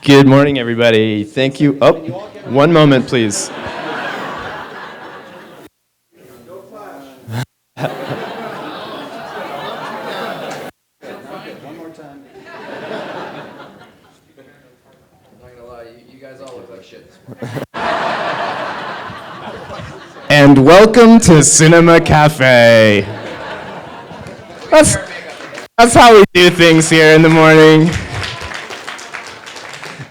Good morning, everybody. Thank you. Oh, one moment, please. One more time. I'm not gonna lie, you guys all look like shit. And welcome to Cinema Café. That's how we do things here in the morning.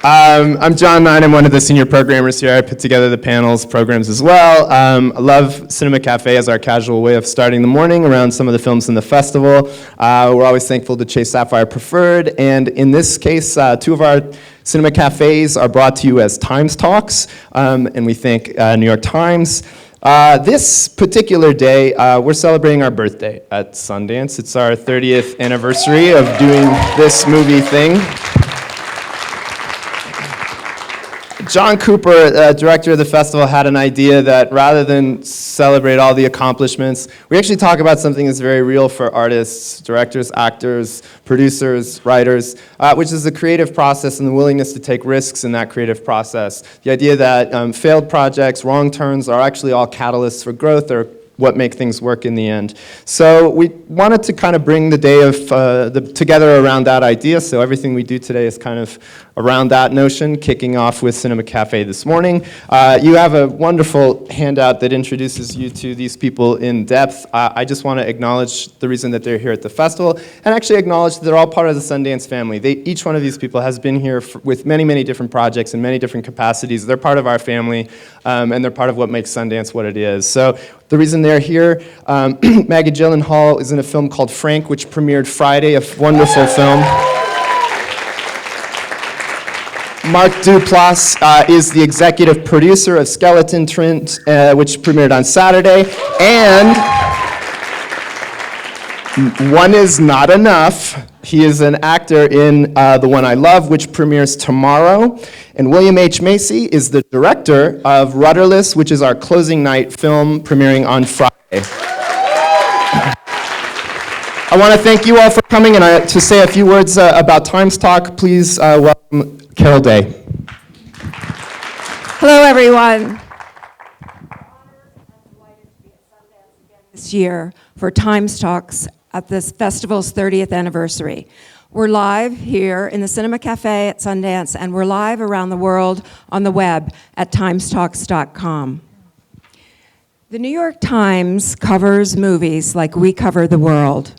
I'm John Nine. I'm one of the senior programmers here. I put together the panels, programs as well. I love Cinema Café as our casual way of starting the morning around some of the films in the festival. We're always thankful to Chase Sapphire Preferred, and in this case, two of our Cinema Cafés are brought to you as TimesTalks, and we thank New York Times. This particular day, we're celebrating our birthday at Sundance. It's our 30th anniversary of doing this movie thing. John Cooper, director of the festival, had an idea that rather than celebrate all the accomplishments, we actually talk about something that's very real for artists, directors, actors, producers, writers, which is the creative process and the willingness to take risks in that creative process. The idea that failed projects, wrong turns are actually all catalysts for growth or what make things work in the end. So we wanted to kind of bring the day of together around that idea, so everything we do today is kind of around that notion, kicking off with Cinema Café this morning. You have a wonderful handout that introduces you to these people in depth. I just want to acknowledge the reason that they're here at the festival, and actually acknowledge that they're all part of the Sundance family. Each one of these people has been here with many, many different projects in many different capacities. They're part of our family, and they're part of what makes Sundance what it is. So the reason they're here, Maggie Gyllenhaal is in a film called Frank, which premiered Friday, a wonderful film. Mark Duplass is the executive producer of Skeleton Trent, which premiered on Saturday. And one is not enough. He is an actor in The One I Love, which premieres tomorrow. And William H. Macy is the director of Rudderless, which is our closing night film premiering on Friday. I want to thank you all for coming, and to say a few words about TimesTalk, please welcome Carol Day. Hello, everyone. This year for TimesTalks at this festival's 30th anniversary. We're live here in the Cinema Café at Sundance, and we're live around the world on the web at timestalks.com. The New York Times covers movies like we cover the world.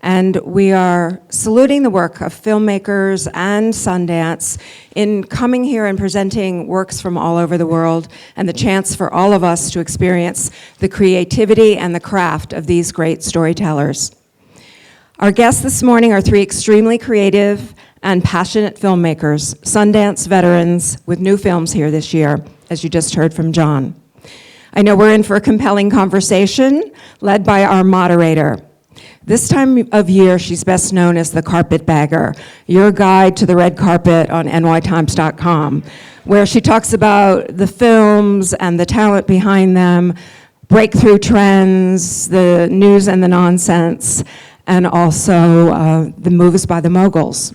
And we are saluting the work of filmmakers and Sundance in coming here and presenting works from all over the world, and the chance for all of us to experience the creativity and the craft of these great storytellers. Our guests this morning are three extremely creative and passionate filmmakers, Sundance veterans with new films here this year, as you just heard from John. I know we're in for a compelling conversation led by our moderator. This time of year, she's best known as the Carpetbagger, your guide to the red carpet on nytimes.com, where she talks about the films and the talent behind them, breakthrough trends, the news and the nonsense, and also the moves by the moguls.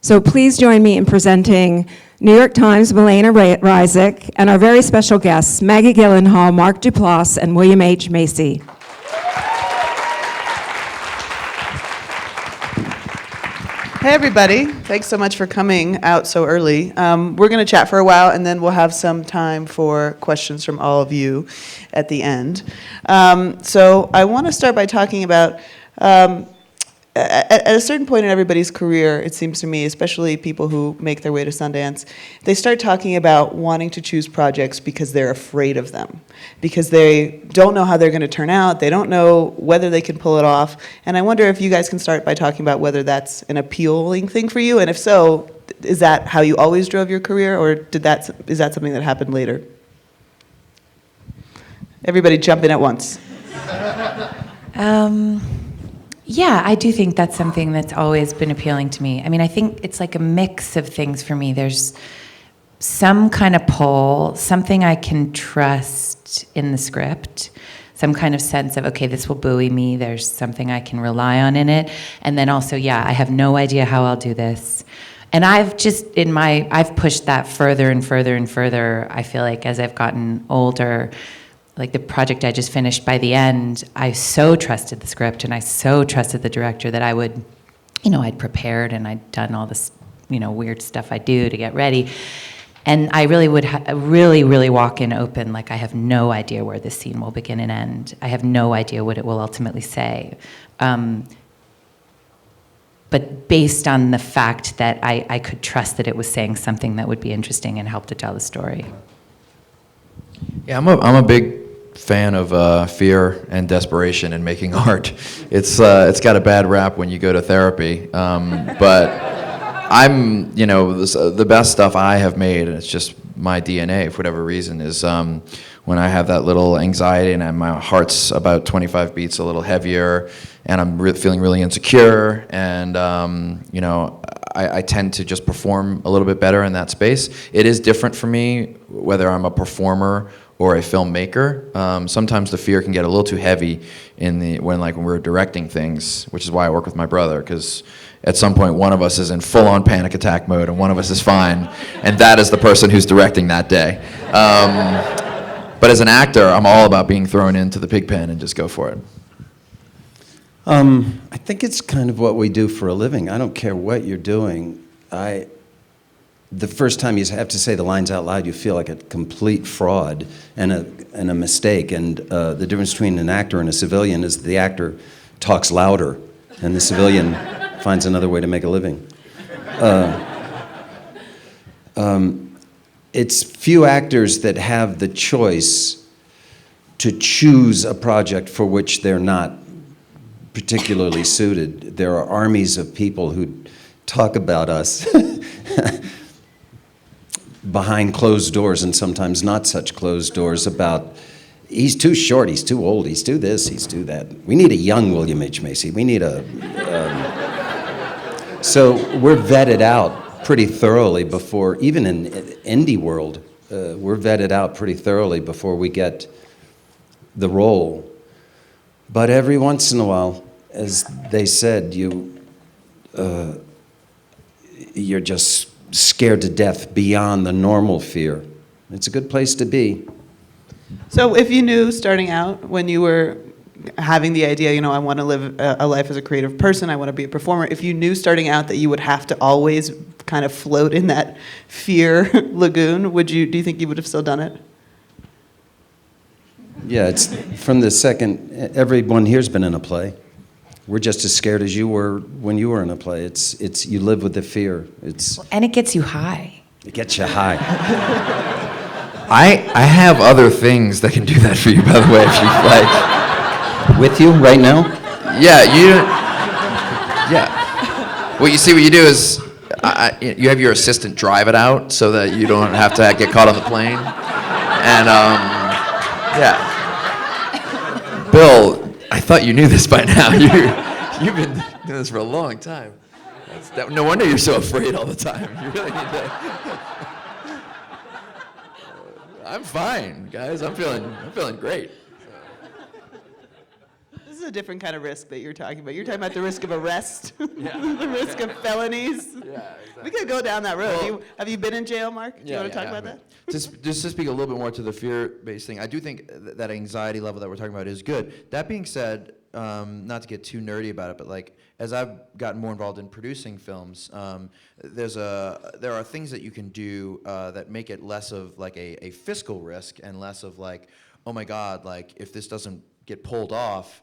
So please join me in presenting New York Times' Melena Ryzik and our very special guests, Maggie Gyllenhaal, Mark Duplass, and William H. Macy. Hey everybody, thanks so much for coming out so early. We're going to chat for a while and then we'll have some time for questions from all of you at the end. So I want to start by talking about, at a certain point in everybody's career, it seems to me, especially people who make their way to Sundance, they start talking about wanting to choose projects because they're afraid of them, because they don't know how they're going to turn out, they don't know whether they can pull it off, and I wonder if you guys can start by talking about whether that's an appealing thing for you, and if so, is that how you always drove your career, or is that something that happened later? Everybody jump in at once. Yeah, I do think that's something that's always been appealing to me. I mean, I think it's like a mix of things for me. There's some kind of pull, something I can trust in the script, some kind of sense of, okay, this will buoy me, there's something I can rely on in it. And then also, yeah, I have no idea how I'll do this. And I've pushed that further and further and further, I feel like, as I've gotten older. Like the project I just finished, by the end, I so trusted the script and I so trusted the director that I would, I'd prepared and I'd done all this, weird stuff I do to get ready. And I really would really walk in open, like I have no idea where this scene will begin and end. I have no idea what it will ultimately say. But based on the fact that I could trust that it was saying something that would be interesting and help to tell the story. Yeah, I'm a big fan of fear and desperation in making art. It's got a bad rap when you go to therapy, but I'm, the best stuff I have made, and it's just my DNA for whatever reason, is when I have that little anxiety and my heart's about 25 beats a little heavier, and I'm feeling really insecure, and I tend to just perform a little bit better in that space. It is different for me whether I'm a performer or a filmmaker. Sometimes the fear can get a little too heavy when we're directing things, which is why I work with my brother, because at some point one of us is in full-on panic attack mode and one of us is fine, and that is the person who's directing that day. But as an actor, I'm all about being thrown into the pig pen and just go for it. I think it's kind of what we do for a living. I don't care what you're doing. The first time you have to say the lines out loud, you feel like a complete fraud and a mistake. And the difference between an actor and a civilian is the actor talks louder, and the civilian finds another way to make a living. It's few actors that have the choice to choose a project for which they're not particularly suited. There are armies of people who talk about us behind closed doors, and sometimes not such closed doors, about he's too short, he's too old, he's too this, he's too that. We need a young William H. Macy. We need a... So we're vetted out pretty thoroughly before, even in indie world, we're vetted out pretty thoroughly before we get the role. But every once in a while, as they said, you're just scared to death beyond the normal fear. It's a good place to be. So if you knew starting out when you were having the idea, I want to live a life as a creative person, I want to be a performer, if you knew starting out that you would have to always kind of float in that fear lagoon, do you think you would have still done it? Yeah, it's from the second, everyone here's been in a play. We're just as scared as you were when you were in a play. It's you live with the fear. And it gets you high. It gets you high. I have other things that can do that for you, by the way, if you like. With you right now? Yeah, yeah. What you do is you have your assistant drive it out so that you don't have to get caught on the plane. And yeah. Bill, I thought you knew this by now. You've been doing this for a long time. No wonder you're so afraid all the time. You really need to. I'm fine, guys. I'm feeling great. This is a different kind of risk that you're talking about. You're talking about the risk of arrest, Yeah. the risk of felonies. Yeah, exactly. We could go down that road. Well, have you been in jail, Mark? Do you want to talk about that? Just to speak a little bit more to the fear-based thing, I do think that anxiety level that we're talking about is good. That being said, not to get too nerdy about it, but as I've gotten more involved in producing films, there are things that you can do that make it less of a fiscal risk and less of oh my God, if this doesn't get pulled off,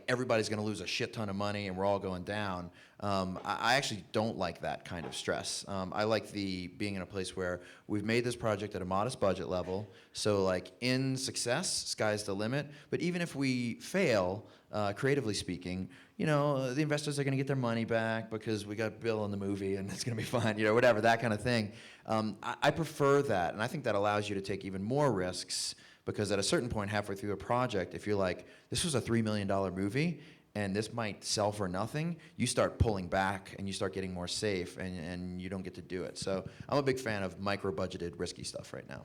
everybody's going to lose a shit ton of money and we're all going down. I actually don't like that kind of stress. I like being in a place where we've made this project at a modest budget level, so in success, sky's the limit. But even if we fail, creatively speaking, the investors are going to get their money back because we got Bill in the movie and it's going to be fine, whatever, that kind of thing. I prefer that, and I think that allows you to take even more risks, because at a certain point halfway through a project, if you're this was a $3 million movie, and this might sell for nothing, you start pulling back and you start getting more safe, and you don't get to do it. So I'm a big fan of micro-budgeted, risky stuff right now.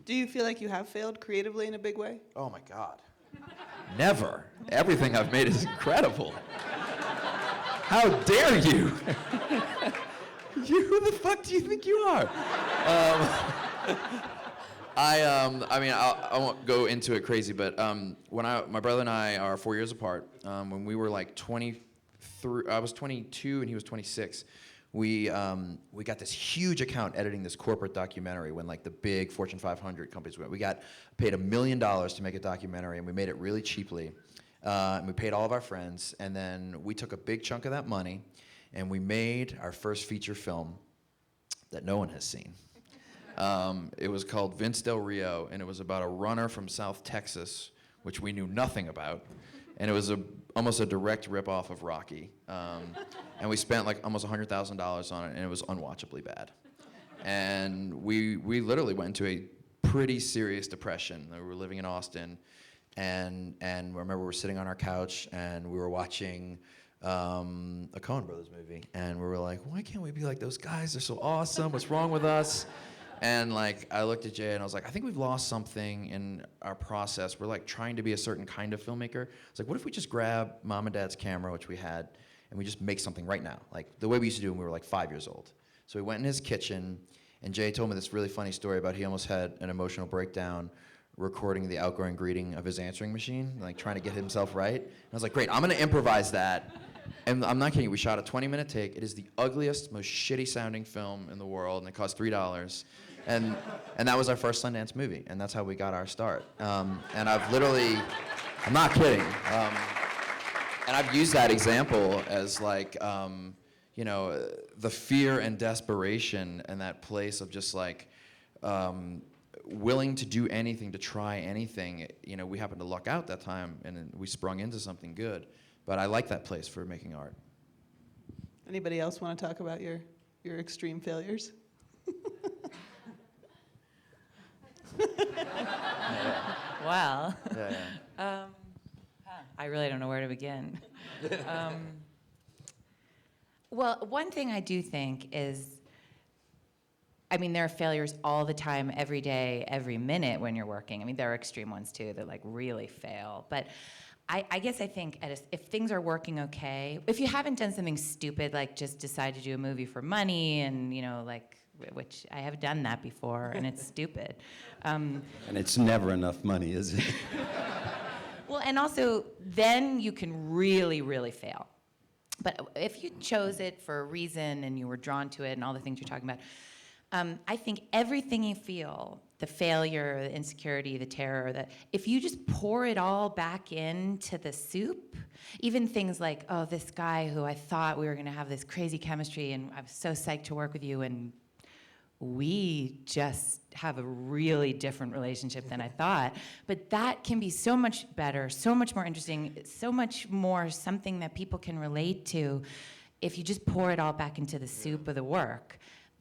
Do you feel like you have failed creatively in a big way? Oh my God. Never. Everything I've made is incredible. How dare you? Who the fuck do you think you are? I won't go into it crazy, but my brother and I are 4 years apart. When we were like 23, I was 22 and he was 26. We got this huge account editing this corporate documentary when like the big Fortune 500 companies went. We got paid $1 million to make a documentary, and we made it really cheaply. And we paid all of our friends, and then we took a big chunk of that money, and we made our first feature film that no one has seen. It was called Vince Del Rio, and it was about a runner from South Texas, which we knew nothing about. And it was almost a direct ripoff of Rocky. And we spent like almost $100,000 on it, and it was unwatchably bad. And we literally went into a pretty serious depression. We were living in Austin, and I remember we were sitting on our couch, and we were watching a Coen Brothers movie, and we were like, why can't we be like those guys? They're so awesome. What's wrong with us? And like, I looked at Jay and I was like, I think we've lost something in our process. We're like trying to be a certain kind of filmmaker. It's like, what if we just grab mom and dad's camera, which we had, and we just make something right now, like the way we used to do when we were like 5 years old. So we went in his kitchen, and Jay told me this really funny story about he almost had an emotional breakdown recording the outgoing greeting of his answering machine, like trying to get himself right. And I was like, great, I'm gonna improvise that. And I'm not kidding you, we shot a 20-minute take. It is the ugliest, most shitty sounding film in the world, and it cost $3. And that was our first Sundance movie, and that's how we got our start. And I've literally, I'm not kidding. And I've used that example as like, the fear and desperation and that place of just like, willing to do anything, to try anything. We happened to luck out that time, and we sprung into something good. But I like that place for making art. Anybody else want to talk about your extreme failures? Well, Yeah. I really don't know where to begin. Well, one thing I do think is, there are failures all the time, every day, every minute when you're working. There are extreme ones too that like really fail. But I guess I think if things are working okay, if you haven't done something stupid like just decide to do a movie for money and, which I have done that before and it's stupid. And it's never enough money, is it? Well, and also then you can really, really fail. But if you chose it for a reason and you were drawn to it and all the things you're talking about, I think everything you feel, the failure, the insecurity, the terror, that if you just pour it all back into the soup, even things like, oh, this guy who I thought we were going to have this crazy chemistry and I was so psyched to work with you, and we just have a really different relationship than I thought. But that can be so much better, so much more interesting, so much more something that people can relate to if you just pour it all back into the soup of the work.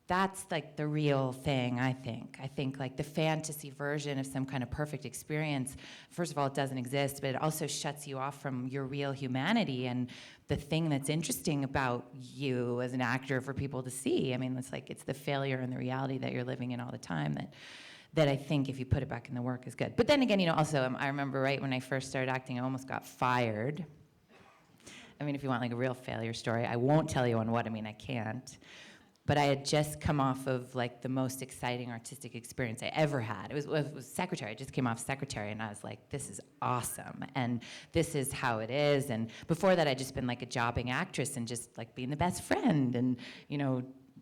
That's like the real thing, I think. I think like the fantasy version of some kind of perfect experience, first of all, it doesn't exist, but it also shuts you off from your real humanity and the thing that's interesting about you as an actor for people to see. It's the failure and the reality that you're living in all the time that I think if you put it back in the work is good. But then again, also, I remember right when I first started acting, I almost got fired. If you want like a real failure story, I won't tell you on what, I can't. But I had just come off of like the most exciting artistic experience I ever had. It was Secretary. I just came off Secretary, and I was like, this is awesome, and this is how it is. And before that, I'd just been like a jobbing actress and just like being the best friend and,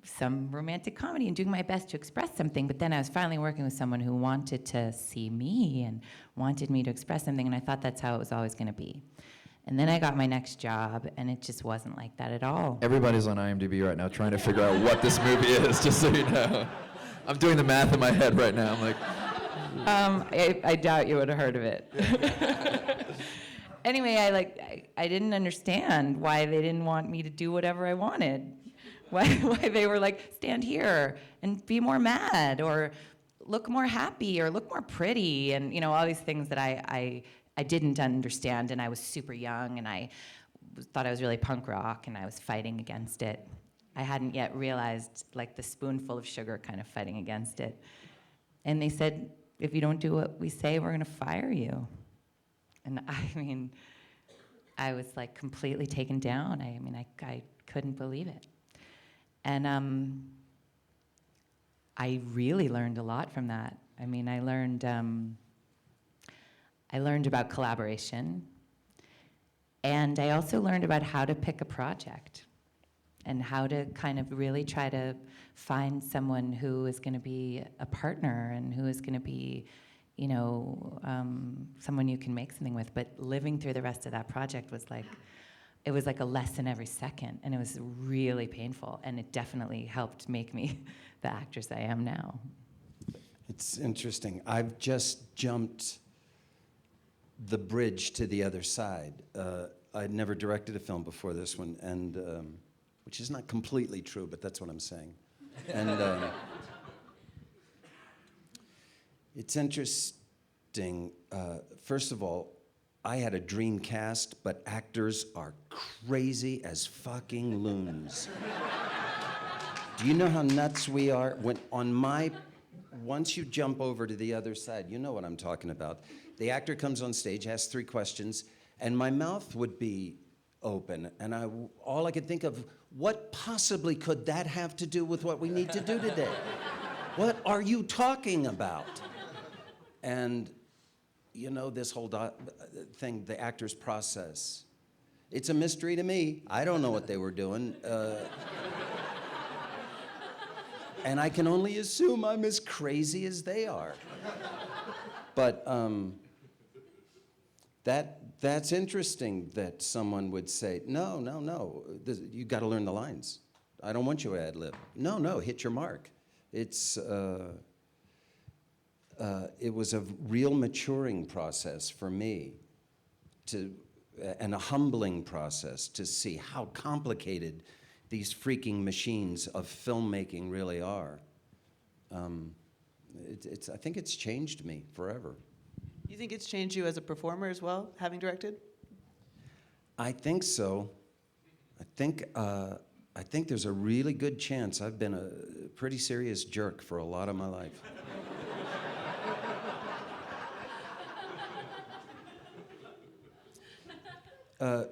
some romantic comedy and doing my best to express something. But then I was finally working with someone who wanted to see me and wanted me to express something, and I thought that's how it was always going to be. And then I got my next job, and it just wasn't like that at all. Everybody's on IMDb right now trying to figure out what this movie is, just so you know. I'm doing the math in my head right now. I'm like, I doubt you would have heard of it. Anyway, I didn't understand why they didn't want me to do whatever I wanted. Why they were like, stand here and be more mad, or look more happy, or look more pretty, and all these things that I didn't understand, and I was super young, and I thought I was really punk rock, and I was fighting against it. I hadn't yet realized like the spoonful of sugar kind of fighting against it. And they said, if you don't do what we say, we're going to fire you. And I mean, I was like completely taken down. I couldn't believe it. And I really learned a lot from that. I mean, I learned about collaboration, and I also learned about how to pick a project and how to kind of really try to find someone who is going to be a partner and who is going to be, you know, someone you can make something with. But living through the rest of that project was like, it was like a lesson every second, and it was really painful, and it definitely helped make me the actress I am now. It's interesting. I've just jumped the bridge to the other side. I'd never directed a film before this one, and which is not completely true, but that's what I'm saying. And it's interesting. First of all, I had a dream cast, but actors are crazy as fucking loons. Do you know how nuts we are? Once you jump over to the other side, you know what I'm talking about. The actor comes on stage, asks 3 questions, and my mouth would be open, and all I could think of, what possibly could that have to do with what we need to do today? What are you talking about? And you know, this whole thing, the actor's process, it's a mystery to me. I don't know what they were doing. And I can only assume I'm as crazy as they are. But that's interesting that someone would say, no, you got to learn the lines. I don't want you to ad lib. No, hit your mark. It was a real maturing process for me, and a humbling process to see how complicated these freaking machines of filmmaking really are. I think it's changed me forever. You think it's changed you as a performer as well, having directed? I think so. I think there's a really good chance I've been a pretty serious jerk for a lot of my life.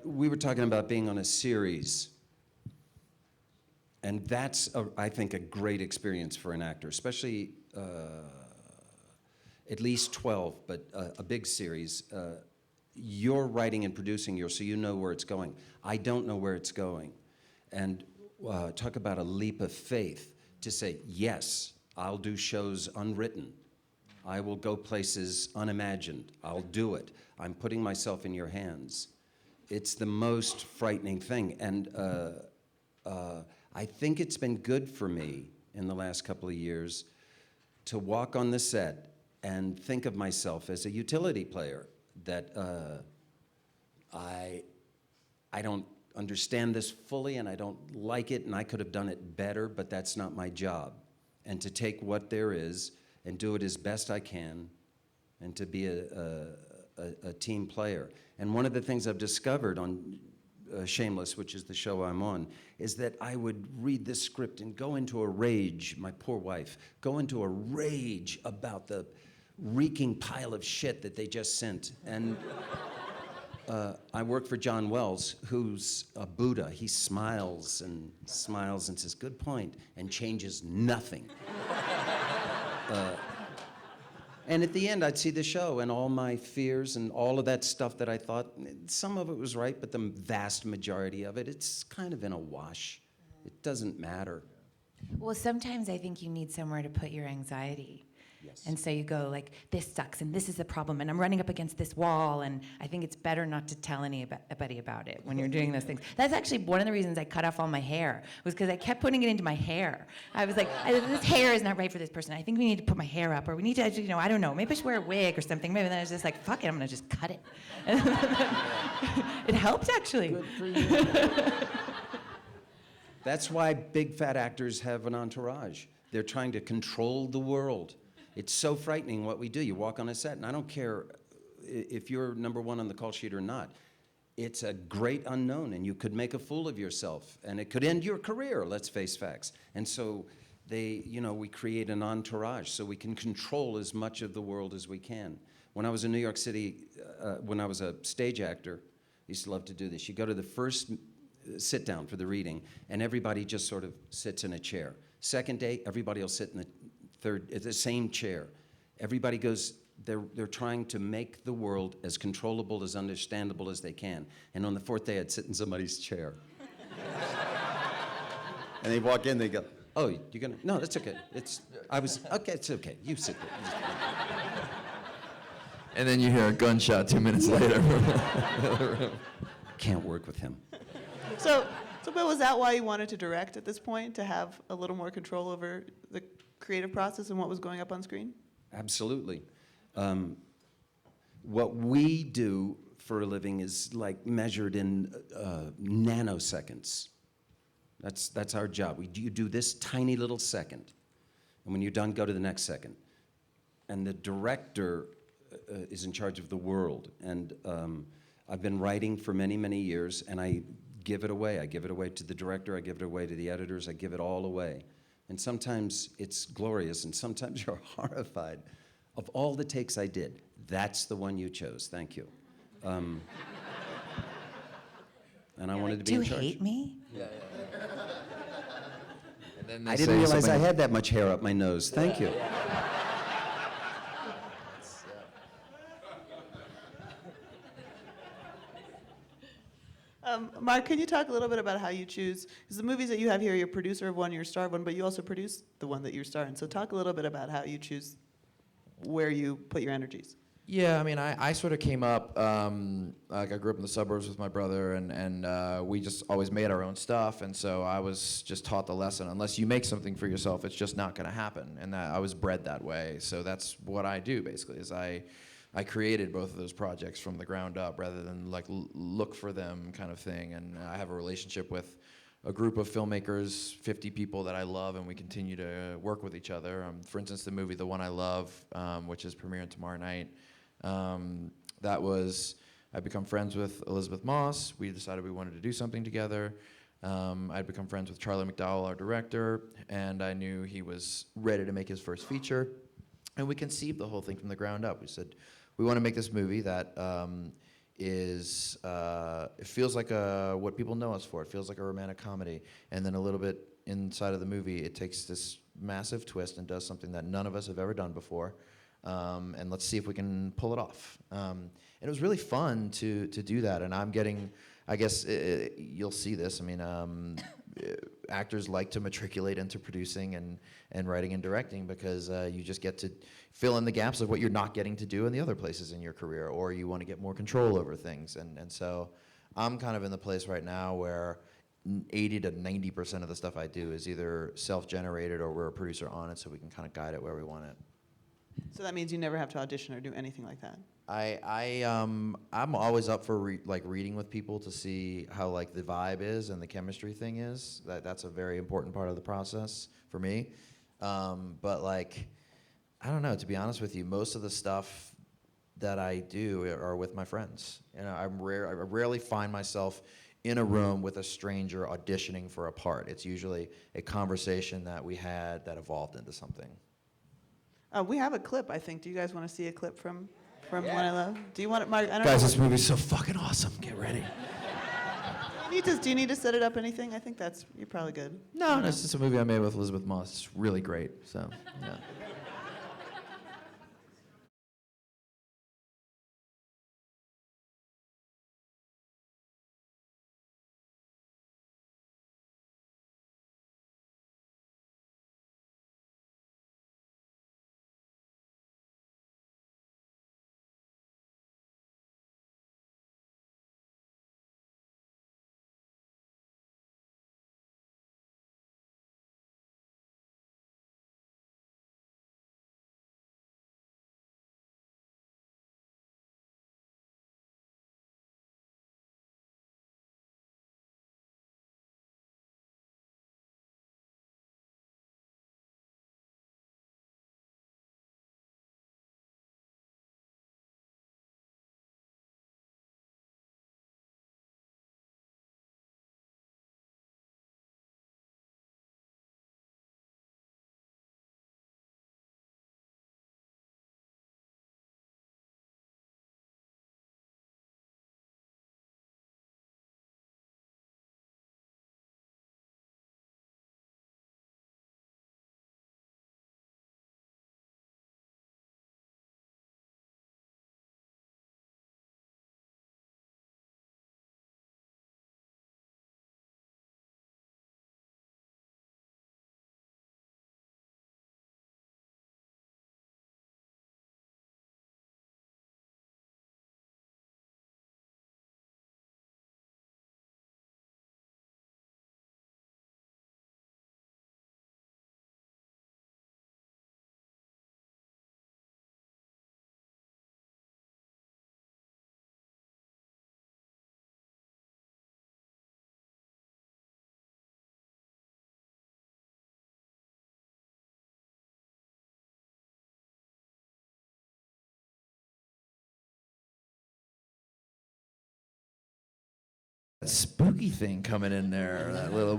We were talking about being on a series, and that's, I think, a great experience for an actor, especially at least 12, but a big series. You're writing and producing so you know where it's going. I don't know where it's going. And talk about a leap of faith to say, yes, I'll do shows unwritten. I will go places unimagined. I'll do it. I'm putting myself in your hands. It's the most frightening thing. And I think it's been good for me in the last couple of years to walk on the set and think of myself as a utility player, that I don't understand this fully and I don't like it and I could have done it better, but that's not my job. And to take what there is and do it as best I can, and to be a team player. And one of the things I've discovered on Shameless, which is the show I'm on, is that I would read this script and go into a rage, my poor wife, go into a rage about the reeking pile of shit that they just sent. And I work for John Wells, who's a Buddha. He smiles and says, good point, and changes nothing. And at the end, I'd see the show, and all my fears and all of that stuff that I thought, some of it was right, but the vast majority of it, it's kind of in a wash. It doesn't matter. Well, sometimes I think you need somewhere to put your anxiety. Yes. And so you go like, this sucks, and this is the problem, and I'm running up against this wall, and I think it's better not to tell anybody about it when you're doing those things. That's actually one of the reasons I cut off all my hair, was because I kept putting it into my hair. I was like, this hair is not right for this person. I think we need to put my hair up, or we need to, I don't know, maybe I should wear a wig or something. Maybe then I was just like, fuck it, I'm gonna just cut it. It helped, actually. Good for you. That's why big fat actors have an entourage. They're trying to control the world. It's so frightening what we do. You walk on a set, and I don't care if you're number one on the call sheet or not. It's a great unknown, and you could make a fool of yourself, and it could end your career, let's face facts. And so we create an entourage so we can control as much of the world as we can. When I was in New York City, when I was a stage actor, I used to love to do this. You go to the first sit down for the reading, and everybody just sort of sits in a chair. Second day, everybody will sit in the same chair. Everybody goes, they're trying to make the world as controllable, as understandable as they can. And on the fourth day, I'd sit in somebody's chair. And they walk in, they go, "Oh, you're gonna, no, that's okay. Okay, it's okay, you sit there." And then you hear a gunshot 2 minutes later from the other room. Can't work with him. So Bill, was that why you wanted to direct at this point, to have a little more control over the creative process and what was going up on screen? Absolutely. What we do for a living is like measured in nanoseconds. That's our job. You do this tiny little second, and when you're done, go to the next second. And the director is in charge of the world. And I've been writing for many, many years, and I give it away. I give it away to the director. I give it away to the editors. I give it all away. And sometimes it's glorious, and sometimes you're horrified. Of all the takes I did, that's the one you chose. Thank you. And I wanted to be in Do you charge. hate me? And then they I didn't say realize I something- had that much hair up my nose. Thank you. Mark, can you talk a little bit about how you choose? Because the movies that you have here, you're producer of one, you're a star of one, but you also produce the one that you're starring. So talk a little bit about how you choose where you put your energies. Yeah, I mean, I sort of came up, like I grew up in the suburbs with my brother, and we just always made our own stuff, and so I was just taught the lesson, unless you make something for yourself, it's just not gonna happen, and that, I was bred that way, so that's what I do, basically, is I created both of those projects from the ground up, rather than like look for them kind of thing, and I have a relationship with a group of filmmakers, 50 people that I love, and we continue to work with each other. For instance, the movie The One I Love, which is premiering tomorrow night, I'd become friends with Elizabeth Moss. We decided we wanted to do something together. I'd become friends with Charlie McDowell, our director, and I knew he was ready to make his first feature. And we conceived the whole thing from the ground up. We said, we want to make this movie that it feels like what people know us for. It feels like a romantic comedy. And then a little bit inside of the movie, it takes this massive twist and does something that none of us have ever done before. And let's see if we can pull it off. And it was really fun to do that. And I'm getting, I guess you'll see this. I mean, actors like to matriculate into producing and writing and directing because you just get to fill in the gaps of what you're not getting to do in the other places in your career, or you want to get more control over things. And so I'm kind of in the place right now where 80 to 90% of the stuff I do is either self-generated or we're a producer on it, so we can kind of guide it where we want it. So that means you never have to audition or do anything like that. I'm always up for reading with people to see how like the vibe is and the chemistry thing is. That's a very important part of the process for me. But like, I don't know, to be honest with you, most of the stuff that I do are with my friends. You know, I rarely find myself in a room with a stranger auditioning for a part. It's usually a conversation that we had that evolved into something. We have a clip, I think. Do you guys want to see a clip from One I Love? Do you want it, Mark? I don't Guys, know. this movie's so fucking awesome. Get ready. Do you need to set it up anything? I think you're probably good. No, it's just a movie I made with Elizabeth Moss. It's really great. So, yeah. spooky thing coming in there, that little.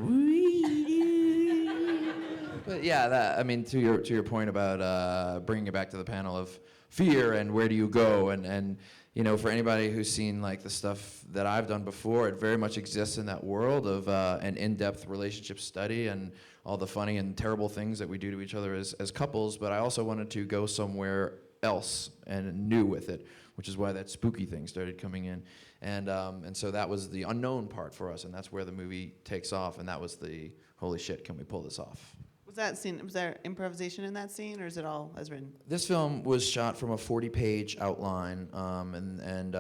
But yeah, I mean, to your point about bringing it back to the panel of fear and where do you go, and you know, for anybody who's seen like the stuff that I've done before, it very much exists in that world of an in-depth relationship study and all the funny and terrible things that we do to each other as couples. But I also wanted to go somewhere else and new with it, which is why that spooky thing started coming in, and so that was the unknown part for us, and that's where the movie takes off, and that was the holy shit, can we pull this off? Was there improvisation in that scene, or is it all as written? This film was shot from a 40-page outline, and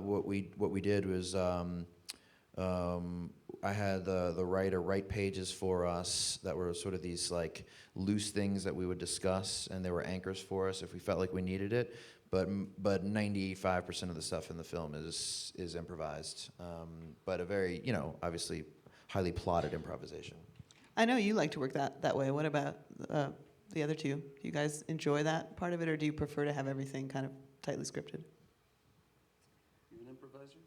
what we did was I had the writer write pages for us that were sort of these like loose things that we would discuss, and they were anchors for us if we felt like we needed it. But 95% of the stuff in the film is improvised, but a very, you know, obviously highly plotted improvisation. I know you like to work that way. What about the other two? Do you guys enjoy that part of it, or do you prefer to have everything kind of tightly scripted? You an improviser?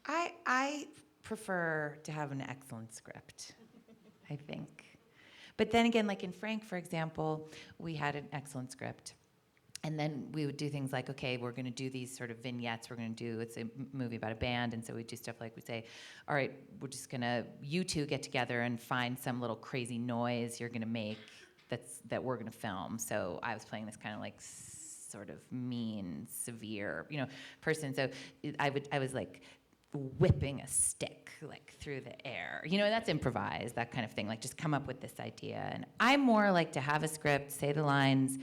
I prefer to have an excellent script, I think. But then again, like in Frank, for example, we had an excellent script. And then we would do things like, okay, we're going to do these sort of vignettes. We're going to do, it's a movie about a band, and so we do stuff like we say, all right, we're just going to, you two get together and find some little crazy noise you're going to make that we're going to film. So I was playing this kind of like sort of mean, severe, you know, person. So I was like whipping a stick like through the air. You know, that's improvised, that kind of thing. Like just come up with this idea. And I more like to have a script, say the lines,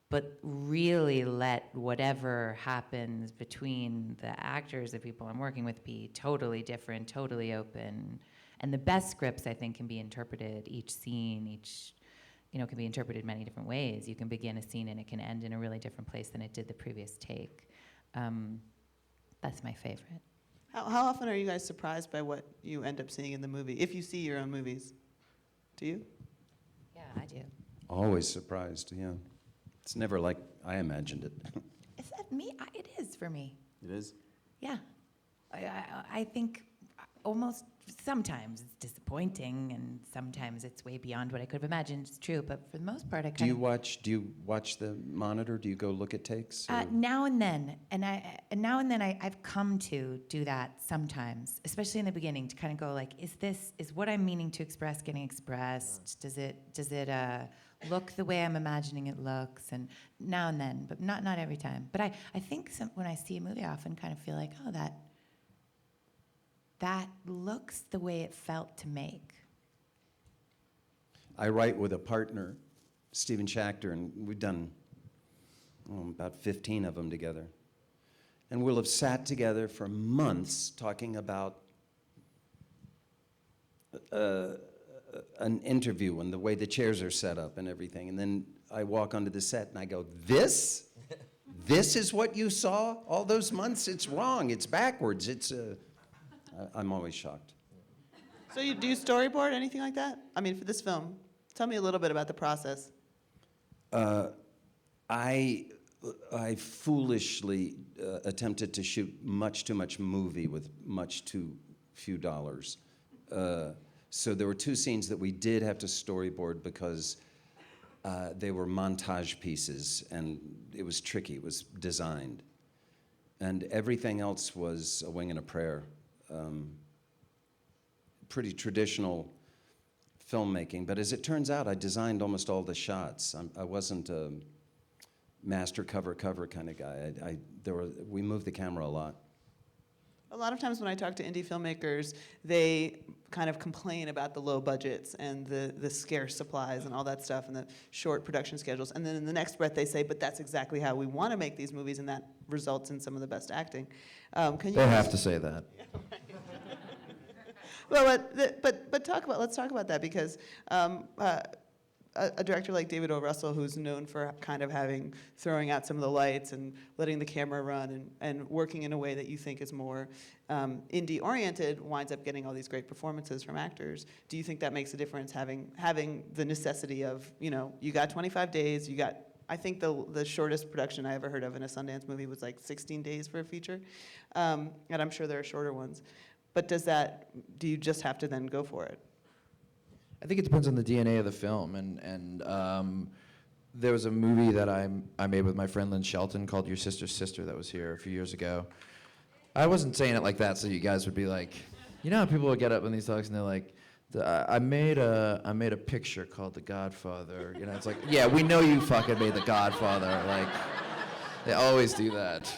but really let whatever happens between the actors, the people I'm working with, be totally different, totally open. And the best scripts, I think, can be interpreted, each scene, can be interpreted many different ways. You can begin a scene and it can end in a really different place than it did the previous take. That's my favorite. How often are you guys surprised by what you end up seeing in the movie, if you see your own movies? Do you? Yeah, I do. Always surprised, yeah. It's never like I imagined it. Is that me? It is for me. It is? Yeah. I think almost sometimes it's disappointing, and sometimes it's way beyond what I could have imagined. It's true, but for the most part, Do you watch the monitor? Do you go look at takes? Now and then, I've come to do that sometimes, especially in the beginning, to kind of go like, is what I'm meaning to express getting expressed? Does it look the way I'm imagining it looks? And now and then, but not every time. But I think when I see a movie, I often kind of feel like, oh, that looks the way it felt to make. I write with a partner, Stephen Schachter, and we've done about 15 of them together. And we'll have sat together for months talking about an interview and the way the chairs are set up and everything. And then I walk onto the set and I go, this is what you saw all those months? It's wrong, it's backwards, I'm always shocked. So you do storyboard, anything like that? I mean, for this film, tell me a little bit about the process. I foolishly attempted to shoot much too much movie with much too few dollars. So there were two scenes that we did have to storyboard because they were montage pieces, and it was tricky. It was designed. And everything else was a wing and a prayer. Pretty traditional filmmaking, but as it turns out, I designed almost all the shots. I wasn't a master cover kind of guy. We moved the camera a lot. A lot of times when I talk to indie filmmakers, they kind of complain about the low budgets and the scarce supplies and all that stuff and the short production schedules. And then in the next breath they say, but that's exactly how we want to make these movies, and that results in some of the best acting. They have to say that. Well, let's talk about that, because a director like David O. Russell, who's known for kind of throwing out some of the lights and letting the camera run and working in a way that you think is more indie-oriented, winds up getting all these great performances from actors. Do you think that makes a difference, having the necessity of, you got 25 days, you got I think the shortest production I ever heard of in a Sundance movie was like 16 days for a feature, and I'm sure there are shorter ones. But do you just have to then go for it? I think it depends on the DNA of the film, and there was a movie that I made with my friend Lynn Shelton called Your Sister's Sister that was here a few years ago. I wasn't saying it like that so you guys would be like, you know how people would get up in these talks and they're like, I made a picture called The Godfather. You know, it's like, yeah, we know you fucking made The Godfather. Like, they always do that.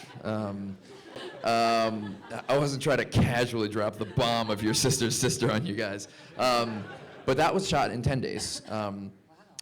I wasn't trying to casually drop the bomb of Your Sister's Sister on you guys. But that was shot in 10 days. And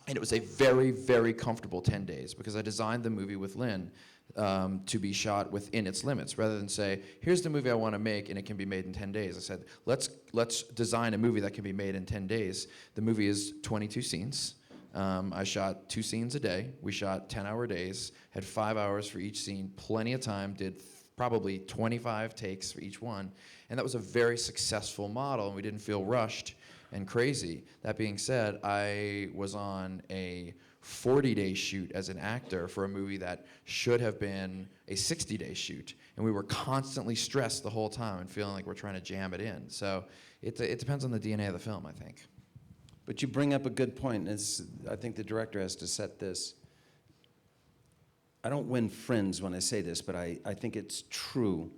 it was a very, very comfortable 10 days because I designed the movie with Lynn to be shot within its limits. Rather than say, here's the movie I want to make and it can be made in 10 days. I said, let's design a movie that can be made in 10 days. The movie is 22 scenes. I shot 2 scenes a day. We shot 10-hour days, had 5 hours for each scene, plenty of time, did probably 25 takes for each one. And that was a very successful model, and we didn't feel rushed and crazy. That being said, I was on a 40-day shoot as an actor for a movie that should have been a 60-day shoot. And we were constantly stressed the whole time and feeling like we're trying to jam it in. So it depends on the DNA of the film, I think. But you bring up a good point. I think the director has to set this. I don't win friends when I say this, but I think it's true.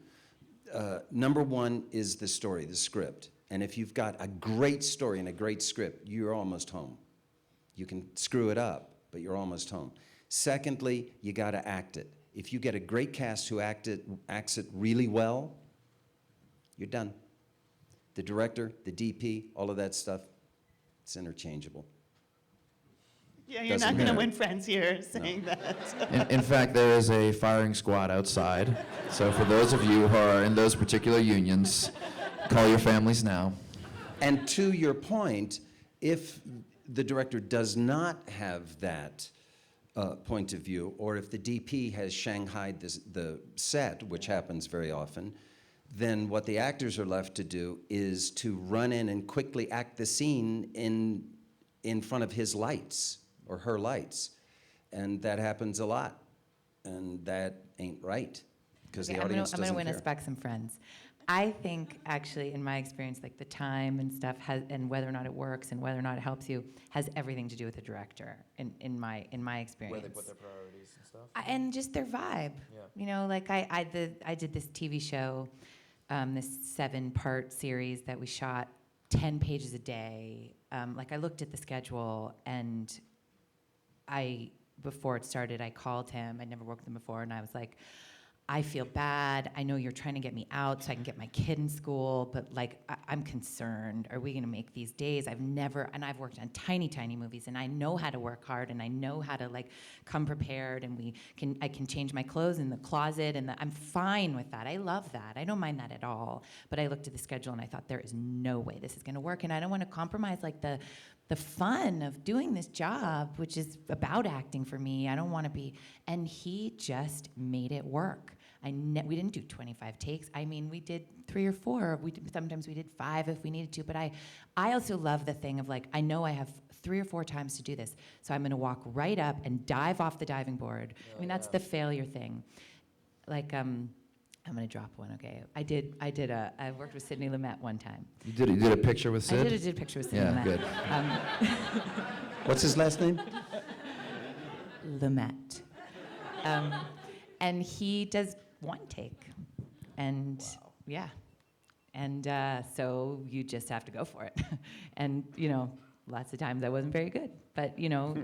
Number one is the story, the script. And if you've got a great story and a great script, you're almost home. You can screw it up, but you're almost home. Secondly, you got to act it. If you get a great cast who acts it really well, you're done. The director, the DP, all of that stuff, it's interchangeable. Yeah, you're Doesn't not going to matter. win friends here saying that. In fact, there is a firing squad outside. So for those of you who are in those particular unions, call your families now. And to your point, if the director does not have that point of view, or if the DP has shanghaied the set, which happens very often, then what the actors are left to do is to run in and quickly act the scene in front of his lights or her lights. And that happens a lot. And that ain't right, because the audience doesn't I'm gonna win care. us back some friends. I think, actually, in my experience, like the time and stuff, and whether or not it works and whether or not it helps you, has everything to do with the director. In my experience, Where they put their priorities and stuff. and just their vibe. Yeah. You know, like I did this TV show, this 7-part series that we shot 10 pages a day. Like I looked at the schedule, and before it started, I called him. I'd never worked with him before, and I was like, I feel bad. I know you're trying to get me out so I can get my kid in school, but like I'm concerned. Are we going to make these days? I've worked on tiny, tiny movies, and I know how to work hard, and I know how to like come prepared, and I can change my clothes in the closet, and I'm fine with that. I love that. I don't mind that at all. But I looked at the schedule and I thought, there is no way this is going to work, and I don't want to compromise like the fun of doing this job, which is about acting for me. I don't want to be. And he just made it work. We didn't do 25 takes. I mean, we did 3 or 4. Sometimes we did 5 if we needed to. But I also love the thing of like, I know I have 3 or 4 times to do this, so I'm going to walk right up and dive off the diving board. I mean, that's the failure thing. Like, I'm going to drop one, okay? I worked with Sidney Lumet one time. You did a picture with Sid? I did a picture with Sidney Yeah, Lumet. good. What's his last name? Lumet. And he does 1 take. And yeah. And so you just have to go for it. And, you know, lots of times I wasn't very good. But, you know,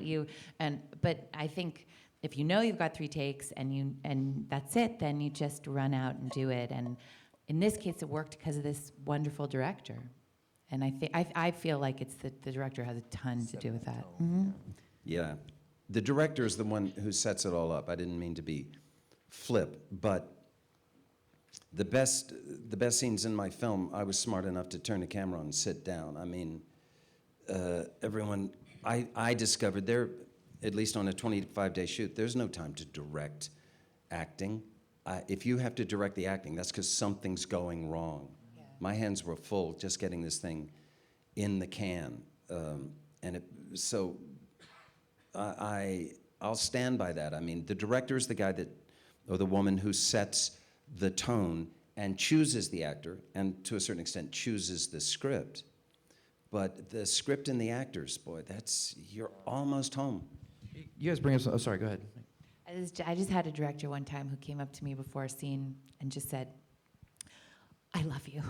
but I think if you know you've got 3 takes and that's it, then you just run out and do it. And in this case, it worked because of this wonderful director. And I feel like it's the director has a ton to do with that. Mm-hmm. Yeah. The director is the one who sets it all up. I didn't mean to be flip, but the best scenes in my film, I was smart enough to turn the camera on and sit down. I mean, I discovered there, at least on a 25-day shoot, there's no time to direct acting. If you have to direct the acting, that's because something's going wrong. Yeah. My hands were full just getting this thing in the can. So I I'll stand by that. I mean, the director is the guy that, or the woman who sets the tone and chooses the actor, and to a certain extent chooses the script. But the script and the actors, boy, you're almost home. You guys bring up some, oh, sorry, go ahead. I just had a director one time who came up to me before a scene and just said, "I love you."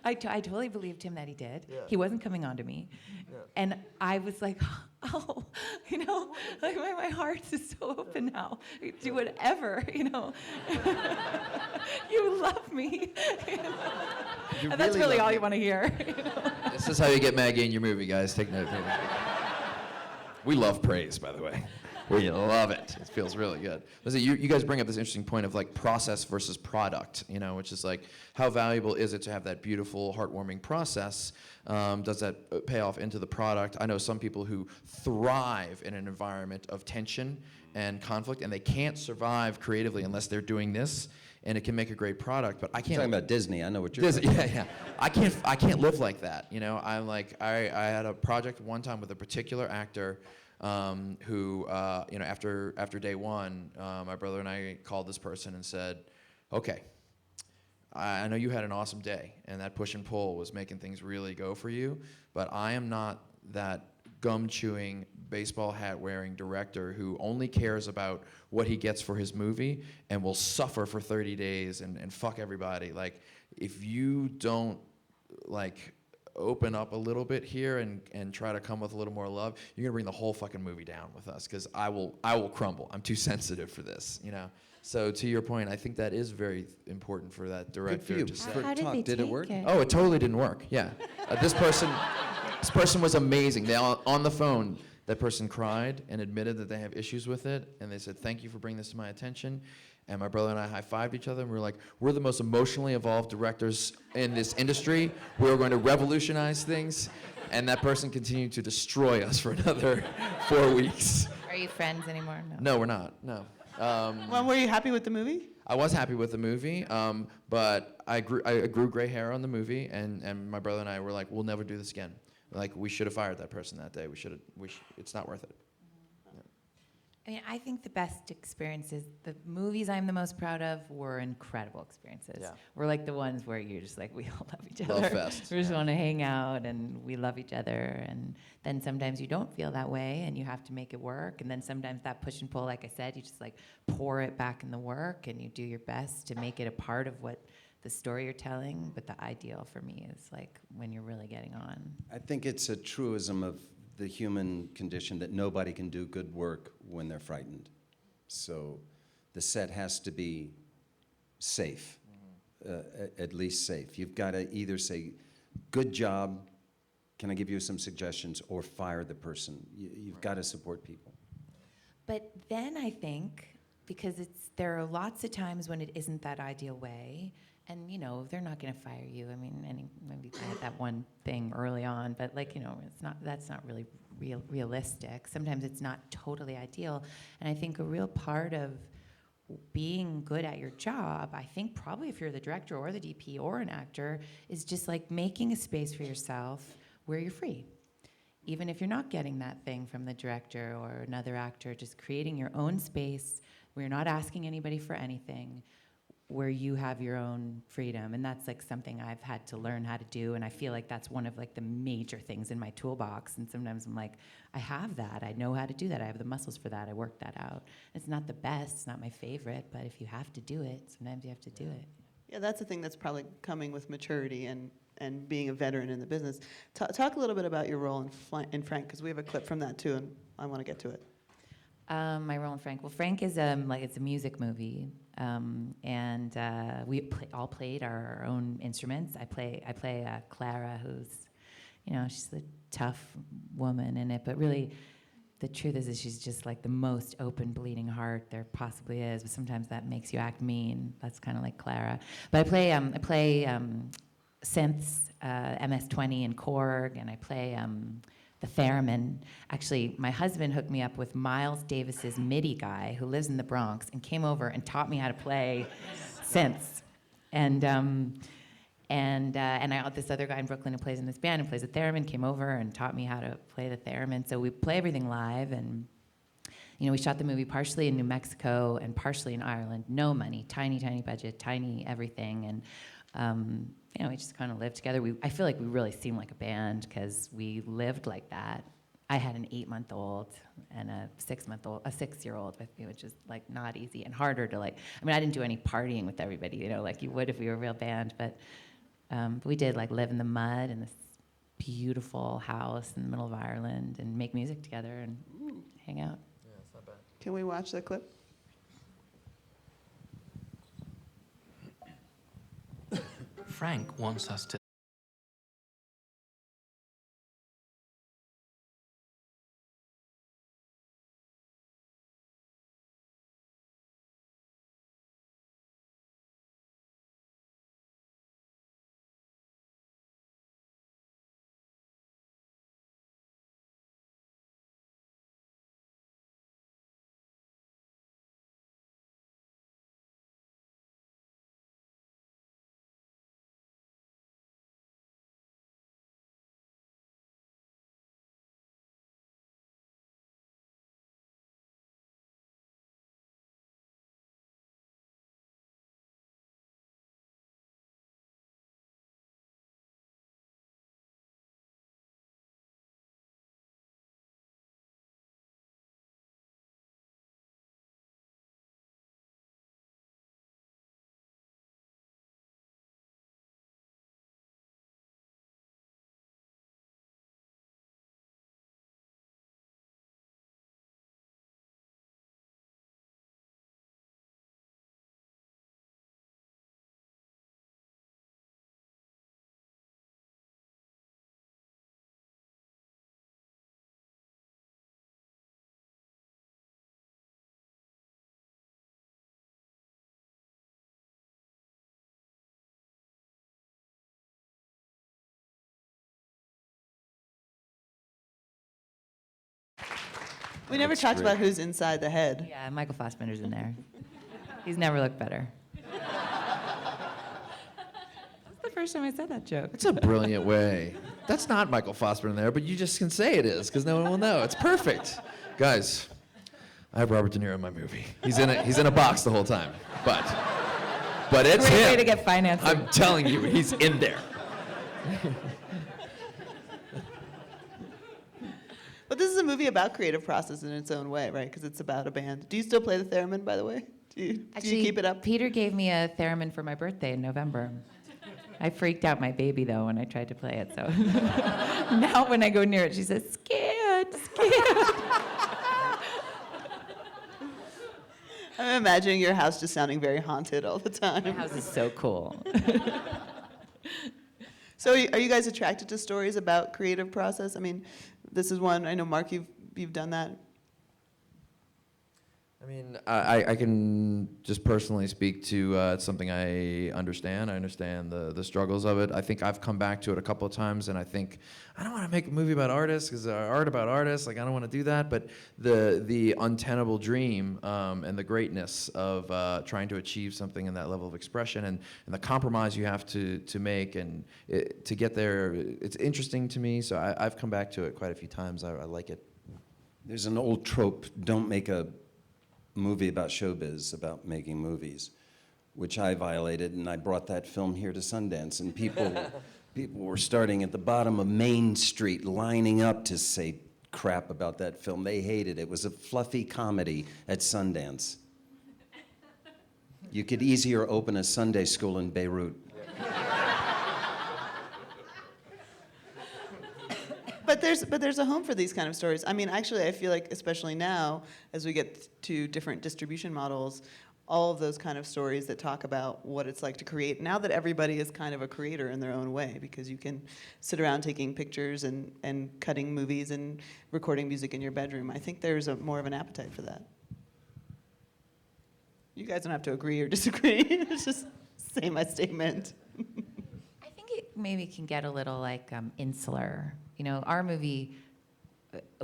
I totally believed him that he did. Yeah. He wasn't coming on to me. Yeah. And I was like, oh, like my heart is so open now. Do whatever, You love me. And that's really all you want to hear. This is how you get Maggie in your movie, guys. Take note. We love praise, by the way. We love it. It feels really good. Listen, you guys bring up this interesting point of like process versus product, which is like how valuable is it to have that beautiful, heartwarming process? Does that pay off into the product? I know some people who thrive in an environment of tension and conflict, and they can't survive creatively unless they're doing this, and it can make a great product. But I can't. You're talking about Disney. I know what you're Disney, talking about. yeah. I can't live like that. I'm like I had a project one time with a particular actor. Who, after day one, my brother and I called this person and said, okay, I know you had an awesome day, and that push and pull was making things really go for you, but I am not that gum-chewing, baseball hat-wearing director who only cares about what he gets for his movie and will suffer for 30 days and fuck everybody. Like, if you don't, open up a little bit here and try to come with a little more love, you're gonna bring the whole fucking movie down with us, because I will crumble. I'm too sensitive for this, So to your point, I think that is very important for that director to say. How did they Did it take work? it? Oh, it totally didn't work. Yeah, this person was amazing. They on the phone. That person cried and admitted that they have issues with it, and they said, "Thank you for bringing this to my attention." And my brother and I high-fived each other, and we were like, "We're the most emotionally evolved directors in this industry. We're going to revolutionize things." And that person continued to destroy us for another 4 weeks. Are you friends anymore? No, we're not. No. Well, were you happy with the movie? I was happy with the movie, but I grew gray hair on the movie, and my brother and I were like, "We'll never do this again." Like, we should have fired that person that day. It's not worth it. I mean, I think the best experiences, the movies I'm the most proud of, were incredible experiences. Yeah. We're like the ones where you're just like, we all love each other. Love fest. We just want to hang out, and we love each other. And then sometimes you don't feel that way, and you have to make it work. And then sometimes that push and pull, like I said, you just like pour it back in the work, and you do your best to make it a part of what the story you're telling. But the ideal for me is like when you're really getting on. I think it's a truism of the human condition that nobody can do good work when they're frightened. So the set has to be safe, at least safe. You've got to either say, "Good job, can I give you some suggestions?" or fire the person. You've got to support people. But then I think, because there are lots of times when it isn't that ideal way, and they're not going to fire you. I mean, maybe I had that one thing early on, but that's not really realistic. Sometimes it's not totally ideal, and I think a real part of being good at your job, I think probably if you're the director or the DP or an actor, is just like making a space for yourself where you're free. Even if you're not getting that thing from the director or another actor, just creating your own space where you're not asking anybody for anything, where you have your own freedom. And that's like something I've had to learn how to do, and I feel like that's one of like the major things in my toolbox. And sometimes I'm like, I have that, I know how to do that, I have the muscles for that, I worked that out. It's not the best, it's not my favorite, but if you have to do it, sometimes you have to do it. Yeah, that's the thing that's probably coming with maturity and being a veteran in the business. Talk a little bit about your role in Frank, because we have a clip from that too, and I want to get to it. My role in Frank. Well, Frank is it's a music movie, and we all played our own instruments. I play Clara, who's, she's a tough woman in it, but really, the truth is she's just like the most open, bleeding heart there possibly is. But sometimes that makes you act mean. That's kind of like Clara. But I play synths, MS-20 and Korg, and I play the theremin. Actually, my husband hooked me up with Miles Davis's MIDI guy who lives in the Bronx and came over and taught me how to play synths. This other guy in Brooklyn who plays in this band and plays the theremin came over and taught me how to play the theremin. So we play everything live, and we shot the movie partially in New Mexico and partially in Ireland. No money, tiny, tiny budget, tiny everything, and we just kind of lived together. I feel like we really seemed like a band because we lived like that. I had an 8-month-old and a 6-year-old with me, which is like not easy and harder to like. I mean, I didn't do any partying with everybody, like you would if we were a real band, but we did like live in the mud in this beautiful house in the middle of Ireland and make music together and hang out. Yeah, it's not bad. Can we watch the clip? Frank wants us to We never talked about who's inside the head. Yeah, Michael Fassbender's in there. He's never looked better. That's the first time I said that joke. It's a brilliant way. That's not Michael Fassbender in there, but you just can say it is because no one will know. It's perfect. Guys, I have Robert De Niro in my movie. He's in a box the whole time. But it's Great him. way to get financing. I'm telling you, he's in there. But this is a movie about creative process in its own way, right? Because it's about a band. Do you still play the theremin, by the way? Do you keep it up? Peter gave me a theremin for my birthday in November. I freaked out my baby, though, when I tried to play it, so. Now when I go near it, she says, scared. I'm imagining your house just sounding very haunted all the time. My house is so cool. So are you guys attracted to stories about creative process? I mean, this is one, I know, Mark, you've done that. I mean, I can just personally speak to it's something I understand. I understand the struggles of it. I think I've come back to it a couple of times, and I think I don't want to make a movie about artists because art about artists. Like I don't want to do that. But the untenable dream and the greatness of trying to achieve something in that level of expression and the compromise you have to make and to get there, it's interesting to me. So I've come back to it quite a few times. I like it. There's an old trope, don't make a movie about showbiz, about making movies, which I violated, and I brought that film here to Sundance, and people were starting at the bottom of Main Street lining up to say crap about that film. They hated it. It was a fluffy comedy at Sundance. You could easier open a Sunday school in Beirut. But there's a home for these kind of stories. I mean, actually, I feel like, especially now, as we get to different distribution models, all of those kind of stories that talk about what it's like to create, now that everybody is kind of a creator in their own way, because you can sit around taking pictures and cutting movies and recording music in your bedroom. I think there's more of an appetite for that. You guys don't have to agree or disagree. It's just say my statement. I think it maybe can get a little like insular. You know, our movie,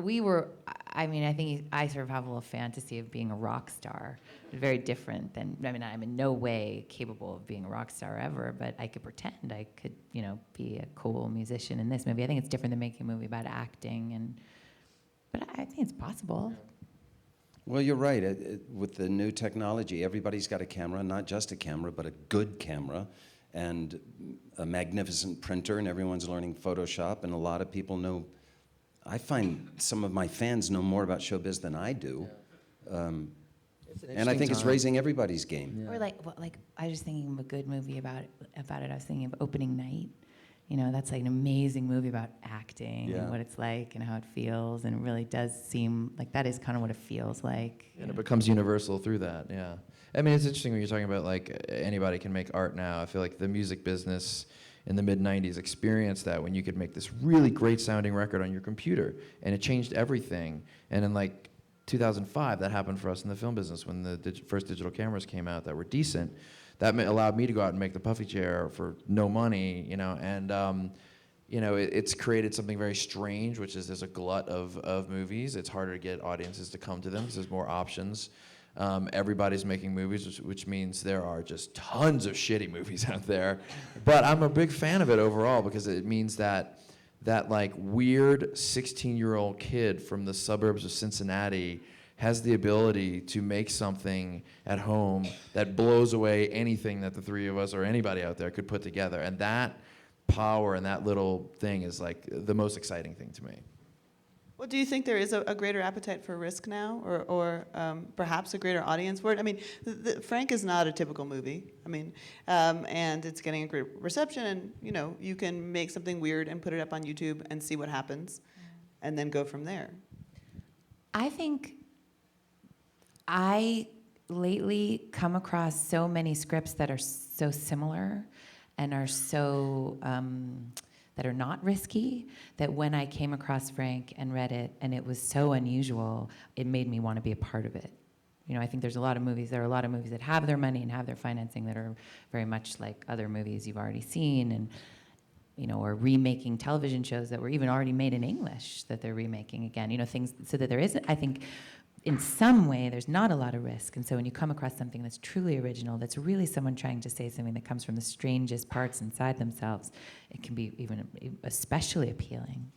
we were, I mean, I think I sort of have a little fantasy of being a rock star. Very different than, I mean, I'm in no way capable of being a rock star ever, but I could pretend I could, be a cool musician in this movie. I think it's different than making a movie about acting, but I think it's possible. Well, you're right. With the new technology, everybody's got a camera, not just a camera, but a good camera, and a magnificent printer, and everyone's learning Photoshop, and a lot of people know. I find some of my fans know more about showbiz than I do. And I think it's raising everybody's game. Or like I was just thinking of a good movie about it. I was thinking of Opening Night. That's like an amazing movie about acting and what it's like and how it feels, and it really does seem like that is kind of what it feels like. And it becomes universal through that, yeah. I mean, it's interesting when you're talking about like anybody can make art now. I feel like the music business in the mid-'90s experienced that when you could make this really great sounding record on your computer, and it changed everything. And in like 2005, that happened for us in the film business when the first digital cameras came out that were decent. That allowed me to go out and make the puffy chair for no money, and it's created something very strange, which is there's a glut of movies. It's harder to get audiences to come to them because there's more options. Everybody's making movies, which means there are just tons of shitty movies out there. But I'm a big fan of it overall because it means that like weird 16-year-old kid from the suburbs of Cincinnati has the ability to make something at home that blows away anything that the three of us or anybody out there could put together. And that power and that little thing is like the most exciting thing to me. Well, do you think there is a greater appetite for risk now, or perhaps a greater audience for it? I mean, Frank is not a typical movie. I mean, and it's getting a great reception, and you can make something weird and put it up on YouTube and see what happens, and then go from there. I think I lately come across so many scripts that are so similar and are so that are not risky, that when I came across Frank and read it and it was so unusual, it made me want to be a part of it. I think there are a lot of movies that have their money and have their financing that are very much like other movies you've already seen, and or remaking television shows that were even already made in English that they're remaking again, things, so that there is, I think, in some way, there's not a lot of risk. And so when you come across something that's truly original, that's really someone trying to say something that comes from the strangest parts inside themselves, it can be even especially appealing.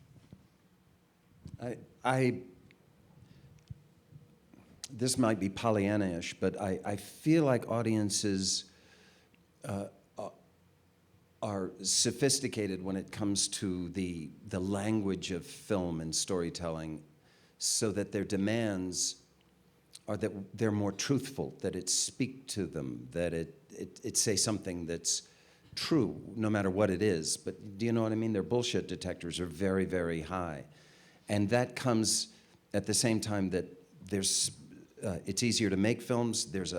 This might be Pollyanna-ish, but I feel like audiences are sophisticated when it comes to the language of film and storytelling, so that their demands are that they're more truthful, that it speak to them, that it say something that's true, no matter what it is. But do you know what I mean? Their bullshit detectors are very, very high. And that comes at the same time that it's easier to make films. There's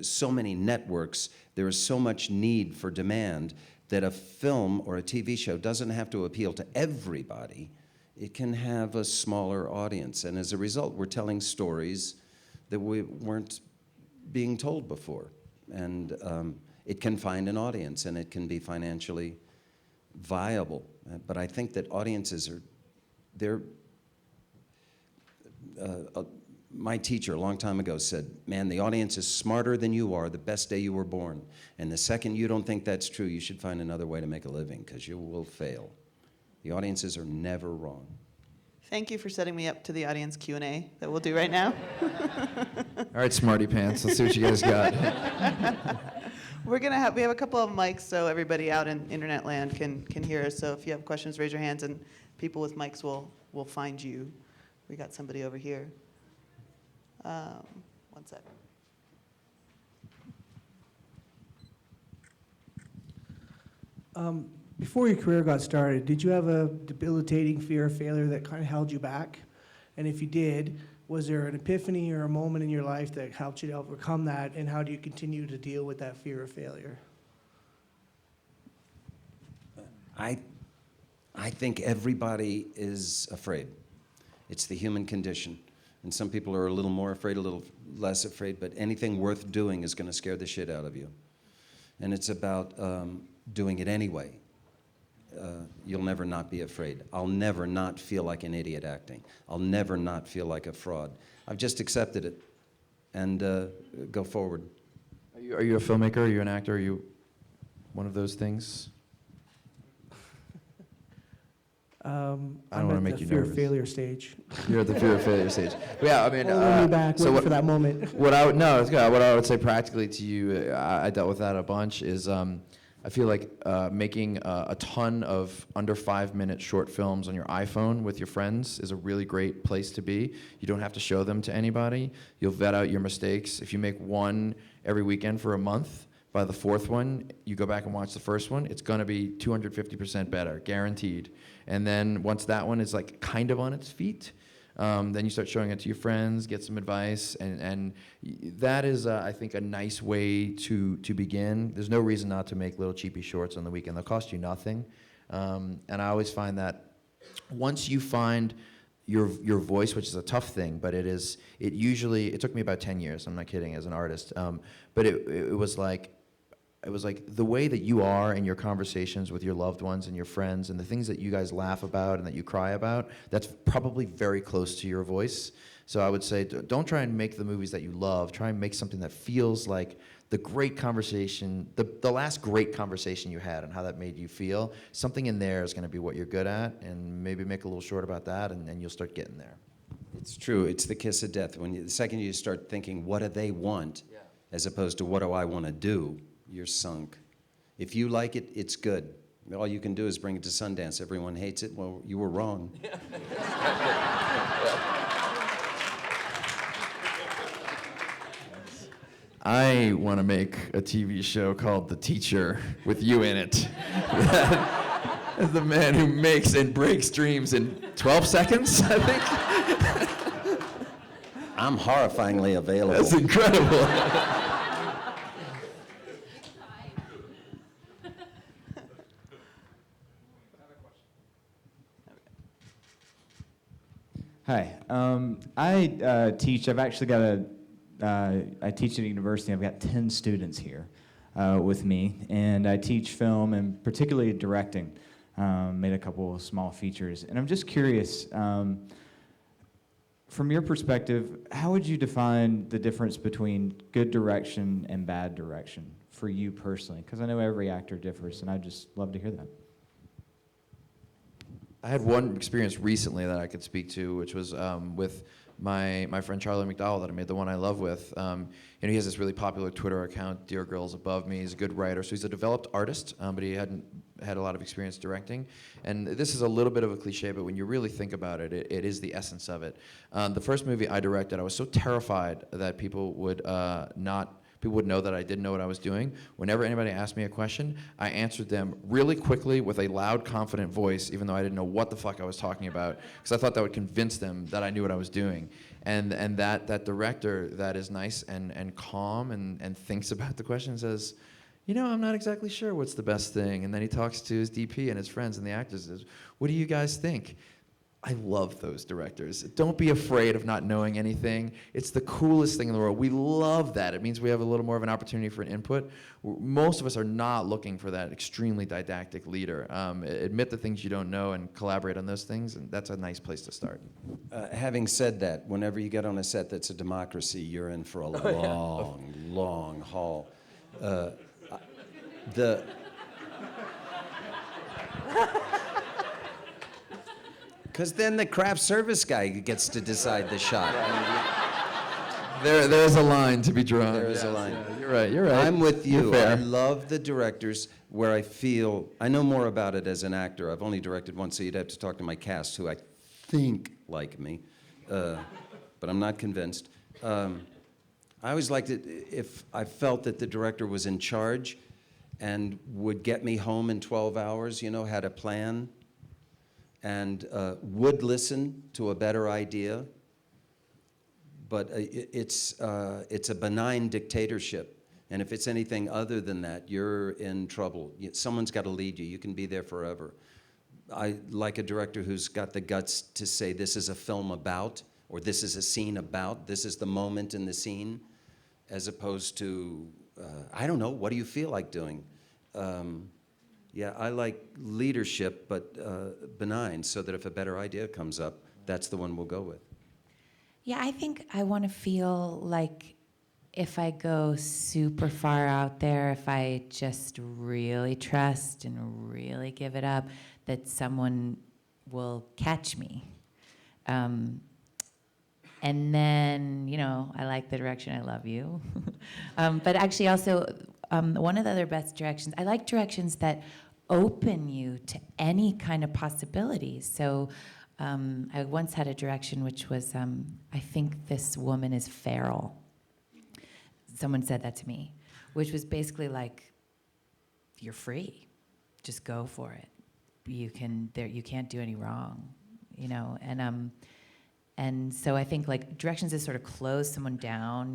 so many networks. There is so much need for demand that a film or a TV show doesn't have to appeal to everybody. It can have a smaller audience. And as a result, we're telling stories that we weren't being told before. And it can find an audience, and it can be financially viable. But I think that audiences my teacher a long time ago said, man, the audience is smarter than you are the best day you were born. And the second you don't think that's true, you should find another way to make a living, because you will fail. The audiences are never wrong. Thank you for setting me up to the audience Q&A that we'll do right now. All right, smarty pants, let's see what you guys got. We have a couple of mics so everybody out in internet land can hear us. So if you have questions, raise your hands, and people with mics will find you. We got somebody over here. One sec. Before your career got started, did you have a debilitating fear of failure that kind of held you back? And if you did, was there an epiphany or a moment in your life that helped you to overcome that? And how do you continue to deal with that fear of failure? I think everybody is afraid. It's the human condition. And some people are a little more afraid, a little less afraid, but anything worth doing is going to scare the shit out of you. And it's about doing it anyway. you'll never not be afraid. I'll never not feel like an idiot acting. I'll never not feel like a fraud. I've just accepted it and go forward. Are you a filmmaker? Are you an actor? Are you one of those things? I'm don't wanna at make the you fear of nervous. failure stage. You're at the fear of failure stage. Yeah, I mean, Holding me back, so waiting for that moment. What I would no, it's good. What I would say practically to you, I dealt with that a bunch. Is I feel like making a ton of under 5-minute short films on your iPhone with your friends is a really great place to be. You don't have to show them to anybody. You'll vet out your mistakes. If you make one every weekend for a month, by the fourth one, you go back and watch the first one, it's gonna be 250% better, guaranteed. And then once that one is like kind of on its feet, then you start showing it to your friends, get some advice, and that is, I think, a nice way to begin. There's no reason not to make little cheapy shorts on the weekend. They'll cost you nothing. And I always find that once you find your voice, which is a tough thing, but it took me about 10 years, I'm not kidding, as an artist. But it was like the way that you are in your conversations with your loved ones and your friends and the things that you guys laugh about and that you cry about, that's probably very close to your voice. So I would say don't try and make the movies that you love. Try and make something that feels like the great conversation, the last great conversation you had and how that made you feel. Something in there is going to be what you're good at, and maybe make a little short about that, and you'll start getting there. It's true. It's the kiss of death. The second you start thinking, what do they want, as opposed to what do I want to do, you're sunk. If you like it, it's good. All you can do is bring it to Sundance. Everyone hates it. Well, you were wrong. I want to make a TV show called The Teacher with you in it. As the man who makes and breaks dreams in 12 seconds, I think. I'm horrifyingly available. That's incredible. Hi. I teach. I've actually got I teach at a university. I've got 10 students here with me, and I teach film and particularly directing. Made a couple of small features, and I'm just curious. From your perspective, how would you define the difference between good direction and bad direction for you personally? Because I know every actor differs, and I'd just love to hear that. I had one experience recently that I could speak to, which was with my friend Charlie McDowell that I made The One I Love with. He has this really popular Twitter account, Dear Girls Above Me. He's a good writer, so he's a developed artist, but he hadn't had a lot of experience directing. And this is a little bit of a cliche, but when you really think about it, it is the essence of it. The first movie I directed, I was so terrified that people would know that I didn't know what I was doing. Whenever anybody asked me a question, I answered them really quickly with a loud, confident voice, even though I didn't know what the fuck I was talking about, because I thought that would convince them that I knew what I was doing. And that director that is nice and calm and thinks about the question says, I'm not exactly sure what's the best thing. And then he talks to his DP and his friends and the actors and says, what do you guys think? I love those directors. Don't be afraid of not knowing anything. It's the coolest thing in the world. We love that. It means we have a little more of an opportunity for an input. Most of us are not looking for that extremely didactic leader. Admit the things you don't know and collaborate on those things, and that's a nice place to start. Having said that, whenever you get on a set that's a democracy, you're in for a long haul. Because then the craft service guy gets to decide the shot. There's a line to be drawn. There is a line. Yeah, you're right. I'm with you. You're fair. I love the directors where I know more about it as an actor. I've only directed once, so you'd have to talk to my cast, who I think like me, but I'm not convinced. I always liked it if I felt that the director was in charge and would get me home in 12 hours, had a plan, and would listen to a better idea. But it's a benign dictatorship. And if it's anything other than that, you're in trouble. Someone's got to lead you. You can be there forever. I like a director who's got the guts to say, this is a film about, or this is a scene about, this is the moment in the scene, as opposed to, I don't know, what do you feel like doing? Yeah, I like leadership, but benign, so that if a better idea comes up, that's the one we'll go with. Yeah, I think I want to feel like if I go super far out there, if I just really trust and really give it up, that someone will catch me. And then, I like the direction, I love you. But actually also, one of the other best directions, I like directions that open you to any kind of possibilities. So I once had a direction which was, I think this woman is feral. Someone said that to me, which was basically like, you're free, just go for it. You can't do any wrong, and so I think like directions that sort of close someone down.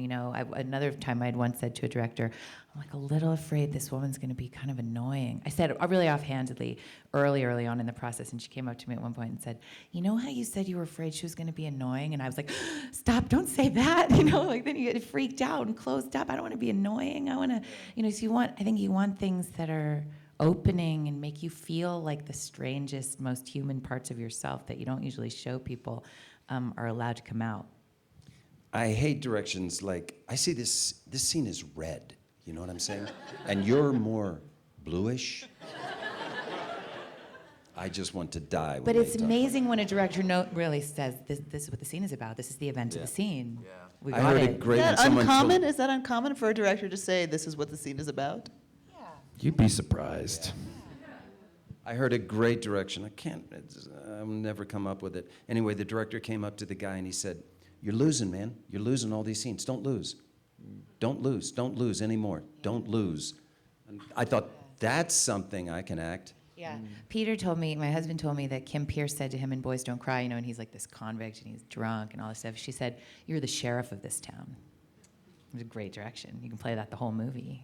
Another time I had once said to a director, I'm like a little afraid this woman's going to be kind of annoying. I said it really offhandedly early on in the process, and she came up to me at one point and said, you know how you said you were afraid she was going to be annoying? And I was like, stop, don't say that. Like then you get freaked out and closed up. I don't want to be annoying. I want to, so I think you want things that are opening and make you feel like the strangest, most human parts of yourself that you don't usually show people are allowed to come out. I hate directions like, I see this scene is red, you know what I'm saying? And you're more bluish. I just want to die. When But they it's talk. amazing when a director really says, this is what the scene is about. This is the event of the scene. Yeah. We I got heard it. it great Is when that someone uncommon? told- Is that uncommon for a director to say this is what the scene is about? You'd be surprised. I heard a great direction. I'll never come up with it. Anyway, the director came up to the guy and he said, you're losing, man. You're losing all these scenes. Don't lose. Don't lose. Don't lose anymore. Don't lose. And I thought, that's something I can act. Yeah. My husband told me that Kim Pierce said to him in Boys Don't Cry, and he's like this convict and he's drunk and all this stuff. She said, you're the sheriff of this town. It was a great direction. You can play that the whole movie,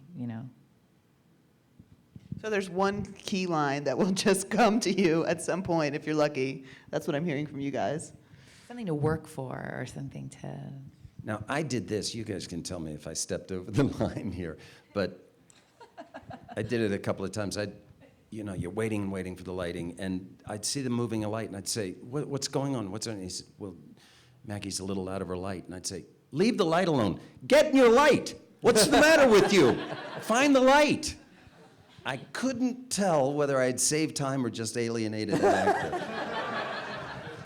So there's one key line that will just come to you at some point if you're lucky. That's what I'm hearing from you guys. Something to work for or something to... Now, I did this. You guys can tell me if I stepped over the line here. But I did it a couple of times. You're waiting and waiting for the lighting, and I'd see them moving a light, and I'd say, what's going on? What's on? He said, well, Maggie's a little out of her light. And I'd say, leave the light alone. Get in your light. What's the matter with you? Find the light. I couldn't tell whether I'd saved time or just alienated an actor.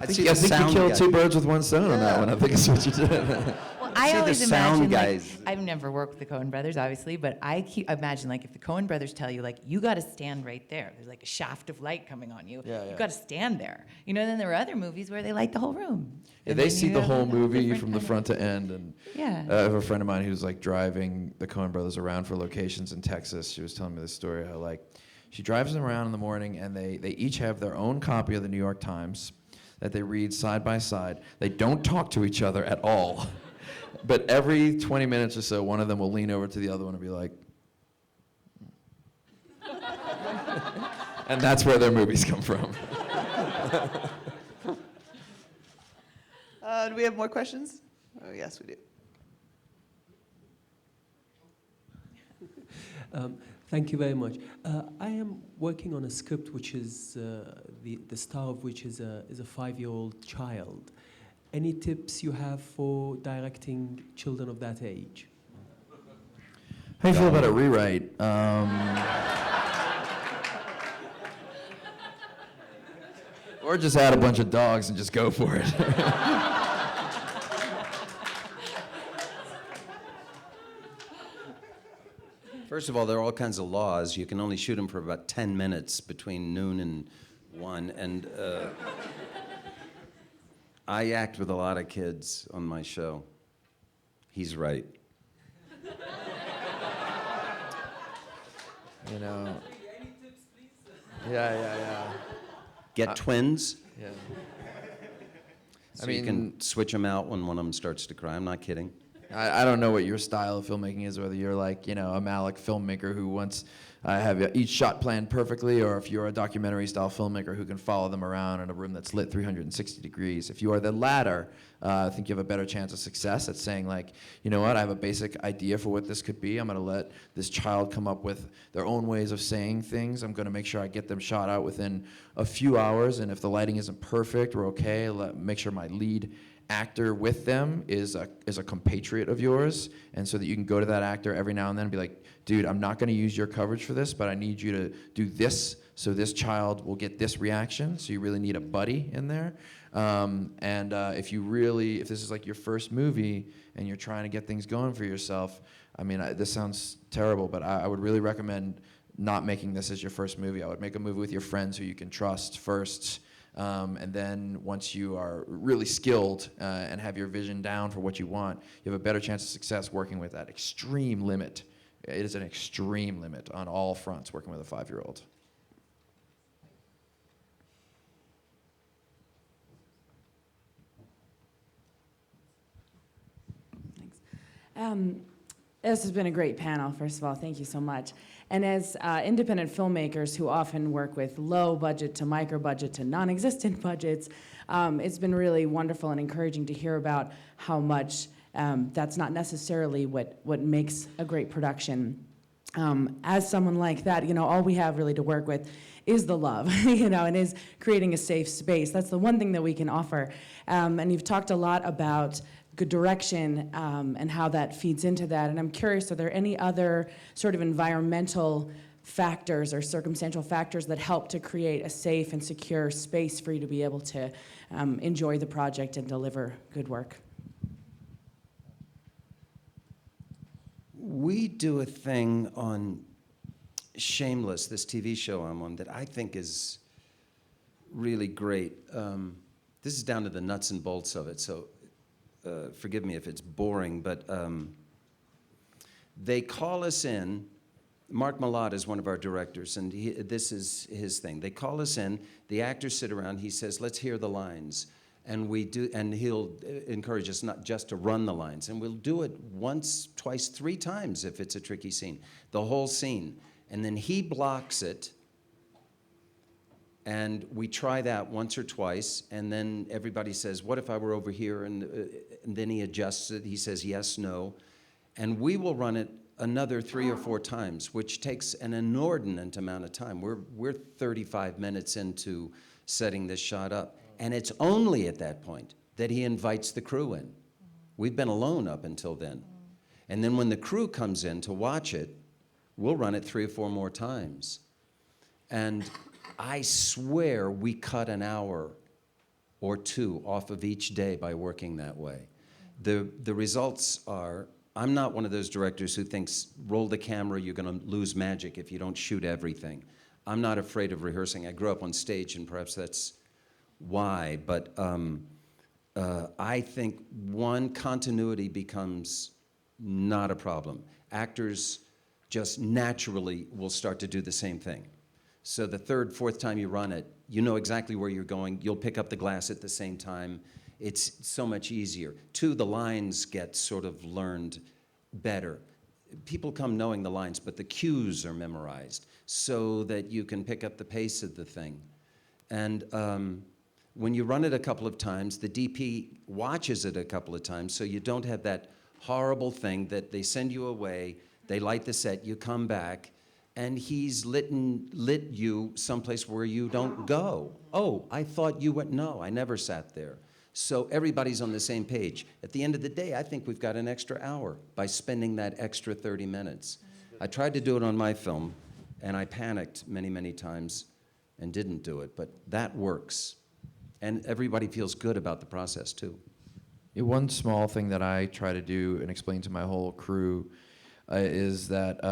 I think you killed two birds with one stone on that one. I think that's what you did. Well, I See the always sound imagine, guys. I've never worked with the Coen brothers, obviously, but I imagine, if the Coen brothers tell you, you got to stand right there. There's a shaft of light coming on you. Yeah, yeah. You've got to stand there. Then there are other movies where they light the whole room. Yeah, And they then see you the have whole a movie different from the kind of- front to end. And Yeah. I have a friend of mine who's driving the Coen brothers around for locations in Texas. She was telling me this story how she drives them around in the morning, and they each have their own copy of the New York Times that they read side by side. They don't talk to each other at all. But every 20 minutes or so, one of them will lean over to the other one and be like, and that's where their movies come from. Do we have more questions? Oh, yes, we do. Thank you very much. I am working on a script which is the star of which is a 5-year-old child. Any tips you have for directing children of that age? How do you feel about a rewrite? Or just add a bunch of dogs and just go for it. First of all, there are all kinds of laws. You can only shoot them for about 10 minutes between noon and 1. And I act with a lot of kids on my show. He's right. Yeah. Get twins, Yeah. so you can switch them out when one of them starts to cry. I'm not kidding. I don't know what your style of filmmaking is, whether you're like, a Malick filmmaker who wants have each shot planned perfectly, or if you're a documentary style filmmaker who can follow them around in a room that's lit 360 degrees. If you are the latter, I think you have a better chance of success at saying like, you know what, I have a basic idea for what this could be. I'm gonna let this child come up with their own ways of saying things. I'm gonna make sure I get them shot out within a few hours, and if the lighting isn't perfect, we're okay. Make sure my lead actor with them is a compatriot of yours, and so that you can go to that actor every now and then and be like, dude, I'm not going to use your coverage for this, but I need you to do this so this child will get this reaction. So you really need a buddy in there. If this is like your first movie and you're trying to get things going for yourself, I mean, this sounds terrible, but I would really recommend not making this as your first movie. I would make a movie with your friends who you can trust first. And then once you are really skilled and have your vision down for what you want, you have a better chance of success working with that extreme limit. It is an extreme limit on all fronts, working with a 5-year-old. Thanks. This has been a great panel, first of all. Thank you so much. And as independent filmmakers who often work with low budget to micro budget to non-existent budgets, it's been really wonderful and encouraging to hear about how much that's not necessarily what makes a great production. As someone like that, all we have really to work with is the love, and is creating a safe space. That's the one thing that we can offer. And you've talked a lot about good direction and how that feeds into that. And I'm curious, are there any other sort of environmental factors or circumstantial factors that help to create a safe and secure space for you to be able to enjoy the project and deliver good work? We do a thing on Shameless, this TV show I'm on, that I think is really great. This is down to the nuts and bolts of it, so forgive me if it's boring, but they call us in. Mark Malott is one of our directors, and this is his thing. They call us in, the actors sit around, he says, let's hear the lines. And we do, and he'll encourage us not just to run the lines, and we'll do it once, twice, 3 times if it's a tricky scene, the whole scene. And then he blocks it, and we try that once or twice, and then everybody says, what if I were over here? And then he adjusts it, he says yes, no. And we will run it another 3 or 4 times, which takes an inordinate amount of time. We're 35 minutes into setting this shot up. And it's only at that point that he invites the crew in. We've been alone up until then. And then when the crew comes in to watch it, we'll run it 3 or 4 more times. And I swear we cut an hour or 2 off of each day by working that way. The results are, I'm not one of those directors who thinks, roll the camera, you're gonna lose magic if you don't shoot everything. I'm not afraid of rehearsing. I grew up on stage, and perhaps that's why, but I think continuity becomes not a problem. Actors just naturally will start to do the same thing. So the 3rd, 4th time you run it, you know exactly where you're going. You'll pick up the glass at the same time. It's so much easier. 2, the lines get sort of learned better. People come knowing the lines, but the cues are memorized so that you can pick up the pace of the thing. And when you run it a couple of times, the DP watches it a couple of times, so you don't have that horrible thing that they send you away, they light the set, you come back, and he's lit you someplace where you don't go. Oh, I thought you went, no, I never sat there. So everybody's on the same page. At the end of the day, I think we've got an extra hour by spending that extra 30 minutes. I tried to do it on my film, and I panicked many, many times and didn't do it, but that works. And everybody feels good about the process, too. Yeah, one small thing that I try to do and explain to my whole crew is that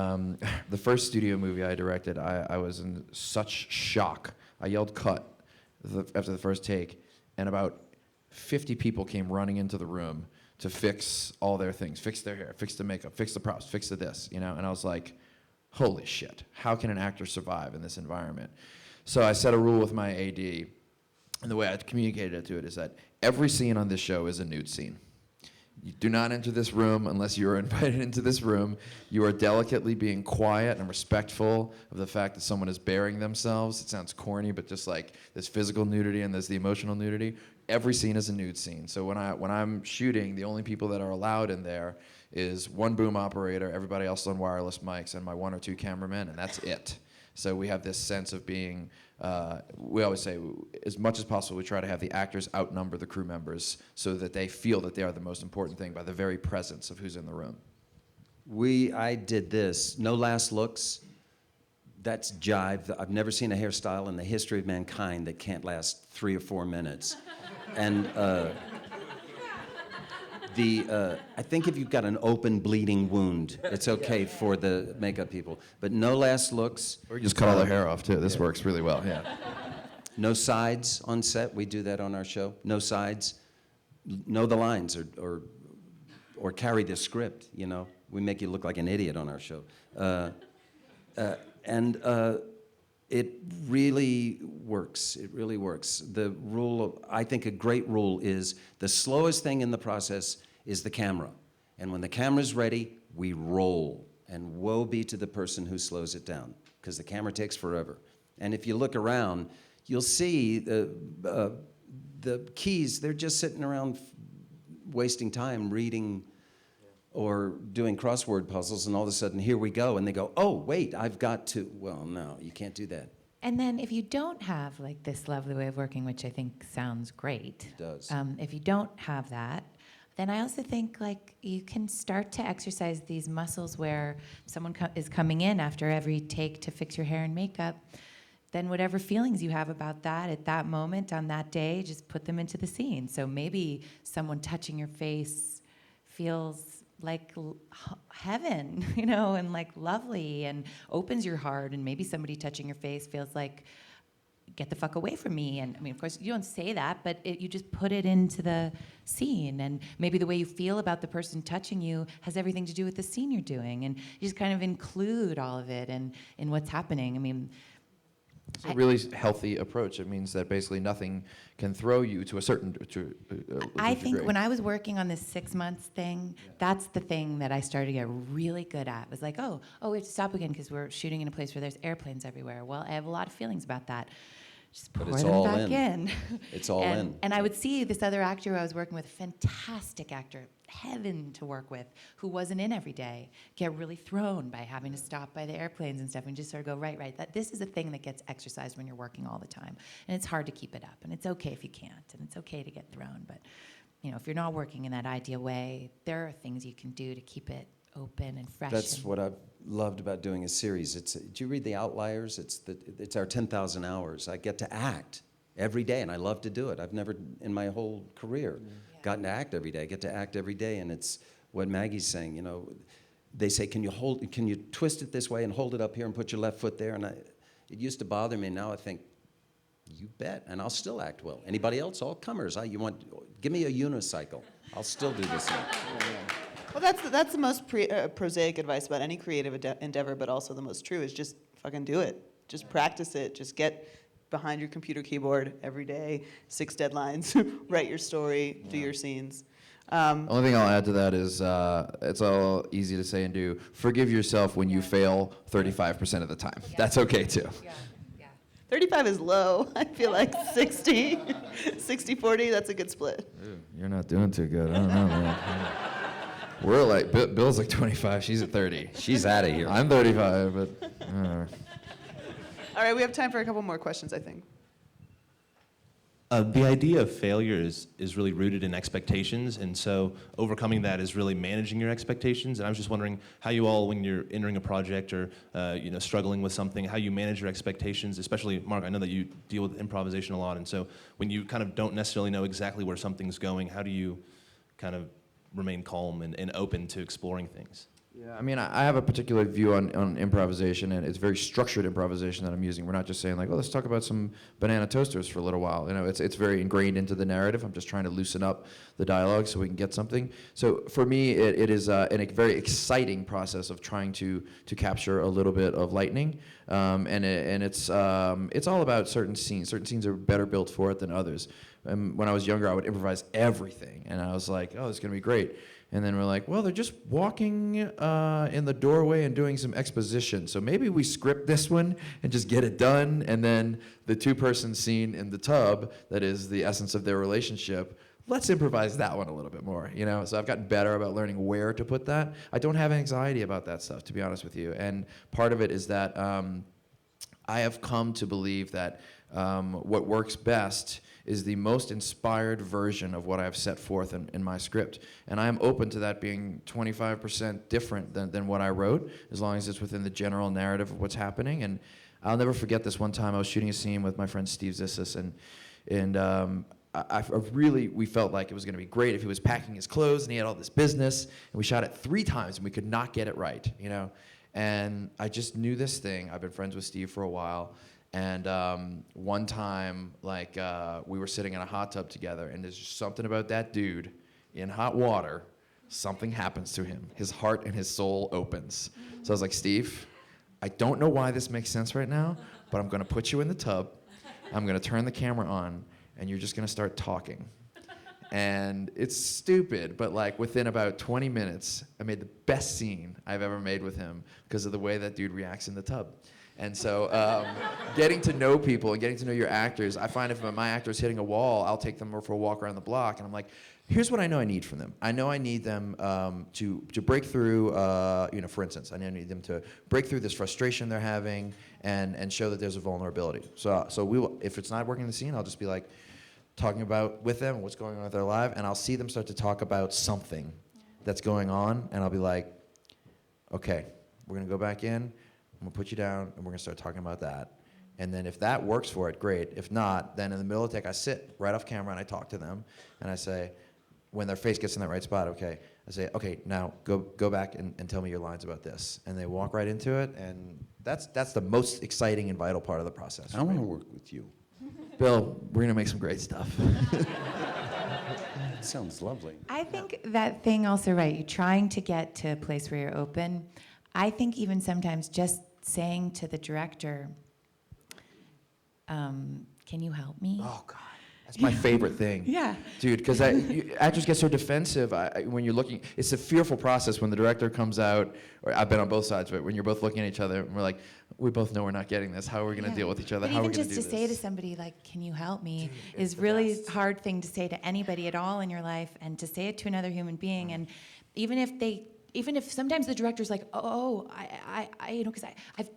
the first studio movie I directed, I was in such shock. I yelled cut after the first take, and about 50 people came running into the room to fix all their things, fix their hair, fix the makeup, fix the props, fix the this, and I was like, holy shit, how can an actor survive in this environment? So I set a rule with my AD, and the way I communicated it to it is that every scene on this show is a nude scene. You do not enter this room unless you are invited into this room. You are delicately being quiet and respectful of the fact that someone is burying themselves. It sounds corny, but just like there's physical nudity and there's the emotional nudity. Every scene is a nude scene. So when I'm shooting, the only people that are allowed in there is one boom operator, everybody else on wireless mics, and my 1 or 2 cameramen, and that's it. So we have this sense of being, we always say, as much as possible, we try to have the actors outnumber the crew members so that they feel that they are the most important thing by the very presence of who's in the room. I did this, no last looks. That's jive. I've never seen a hairstyle in the history of mankind that can't last 3 or 4 minutes. And I think if you've got an open bleeding wound, it's okay for the makeup people. But no last looks. Or you just cut all the hair off too. This works really well, yeah. No sides on set. We do that on our show. No sides. Know the lines or carry the script, you know. We make you look like an idiot on our show. It really works. It really works. The rule, I think a great rule is the slowest thing in the process is the camera. And when the camera's ready, we roll. And woe be to the person who slows it down, because the camera takes forever. And if you look around, you'll see the keys, they're just sitting around wasting time reading or doing crossword puzzles, and all of a sudden, here we go, and they go, oh, wait, I've got to, well, no, you can't do that. And then if you don't have like this lovely way of working, which I think sounds great. It does. If you don't have that, then I also think like you can start to exercise these muscles where someone is coming in after every take to fix your hair and makeup, then whatever feelings you have about that at that moment on that day, just put them into the scene. So maybe someone touching your face feels like heaven, you know, and like lovely and opens your heart, and maybe somebody touching your face feels like, get the fuck away from me. And I mean, of course, you don't say that, but you just put it into the scene, and maybe the way you feel about the person touching you has everything to do with the scene you're doing, and you just kind of include all of it in what's happening. I mean, it's a really healthy approach. It means that basically nothing can throw you to a certain I think degree. when I was working on this 6 months thing, that's the thing that I started to get really good at. It was like, oh, we have to stop again because we're shooting in a place where there's airplanes everywhere. Well, I have a lot of feelings about that. Just pour them back in. It's all in. And I would see this other actor who I was working with, fantastic actor, heaven to work with, who wasn't in every day, get really thrown by having to stop by the airplanes and stuff and just sort of go, right. This is a thing that gets exercised when you're working all the time. And it's hard to keep it up. And it's okay if you can't. And it's okay to get thrown. But, you know, if you're not working in that ideal way, there are things you can do to keep it open and fresh. That's what I've loved about doing a series. Did you read The Outliers? It's our 10,000 hours. I get to act every day, and I love to do it. I've never, in my whole career, gotten to act every day. I get to act every day, and it's what Maggie's saying. You know, they say, can you twist it this way and hold it up here and put your left foot there? And it used to bother me. Now I think, you bet, and I'll still act well. Anybody else? All comers. Give me a unicycle. I'll still do this thing. Well, that's the most prosaic advice about any creative endeavor, but also the most true, is just fucking do it. Just practice it. Just get behind your computer keyboard every day, 6 deadlines, write your story, do your scenes. Only thing I'll add to that is it's all easy to say and do. Forgive yourself when you fail 35% of the time. That's okay too. 35 is low. I feel like 60, 40, that's a good split. Ew, you're not doing too good. I don't know, man. We're like, Bill's like 25, she's at 30. She's out of here. I'm 35, but... All right, we have time for a couple more questions, I think. The idea of failure is really rooted in expectations, and so overcoming that is really managing your expectations. And I was just wondering how you all, when you're entering a project or struggling with something, how you manage your expectations, especially, Mark, I know that you deal with improvisation a lot, and so when you kind of don't necessarily know exactly where something's going, how do you kind of remain calm and open to exploring things? Yeah, I mean, I have a particular view on improvisation, and it's very structured improvisation that I'm using. We're not just saying like, oh, let's talk about some banana toasters for a little while. You know, it's very ingrained into the narrative. I'm just trying to loosen up the dialogue so we can get something. So for me, it is a very exciting process of trying to capture a little bit of lightning, and it's all about certain scenes. Certain scenes are better built for it than others. When I was younger, I would improvise everything, and I was like, oh, it's gonna be great. And then we're like, well, they're just walking in the doorway and doing some exposition. So maybe we script this one and just get it done. And then the two-person scene in the tub, that is the essence of their relationship, let's improvise that one a little bit more, you know? So I've gotten better about learning where to put that. I don't have anxiety about that stuff, to be honest with you. And part of it is that I have come to believe that what works best is the most inspired version of what I've set forth in my script. And I am open to that being 25% different than what I wrote, as long as it's within the general narrative of what's happening. And I'll never forget this one time I was shooting a scene with my friend Steve Zissis, and we felt like it was gonna be great if he was packing his clothes and he had all this business, and we shot it 3 times and we could not get it right, you know? And I just knew this thing. I've been friends with Steve for a while. And one time, like, we were sitting in a hot tub together, and there's just something about that dude in hot water. Something happens to him. His heart and his soul opens. So I was like, Steve, I don't know why this makes sense right now, but I'm gonna put you in the tub. I'm gonna turn the camera on, and you're just gonna start talking. And it's stupid, but like within about 20 minutes, I made the best scene I've ever made with him because of the way that dude reacts in the tub. And so getting to know people and getting to know your actors, I find if my actor's hitting a wall, I'll take them for a walk around the block, and I'm like, here's what I know I need from them. I know I need them to break through, for instance, I need them to break through this frustration they're having and show that there's a vulnerability. So we will, if it's not working in the scene, I'll just be like, talking about with them what's going on with their life, and I'll see them start to talk about something that's going on, and I'll be like, okay, we're gonna go back in, I'm gonna put you down, and we're gonna start talking about that. And then if that works for it, great. If not, then in the middle of the take, I sit right off camera and I talk to them, and I say, when their face gets in that right spot, okay, I say, okay, now go back and tell me your lines about this. And they walk right into it, and that's the most exciting and vital part of the process. I want to work with you. Bill, we're gonna make some great stuff. That sounds lovely. I think that thing also, right, you're trying to get to a place where you're open. I think even sometimes just saying to the director, can you help me? Oh, God. That's my favorite thing. Yeah. Dude, because actors get so defensive when you're looking. It's a fearful process when the director comes out, or I've been on both sides, but when you're both looking at each other and we're like, we both know we're not getting this. How are we going to deal with each other? But How are we even going to just do to this? say to somebody, like, can you help me, Dude, is really hard thing to say to anybody at all in your life, and to say it to another human being. And even if sometimes the director's like, because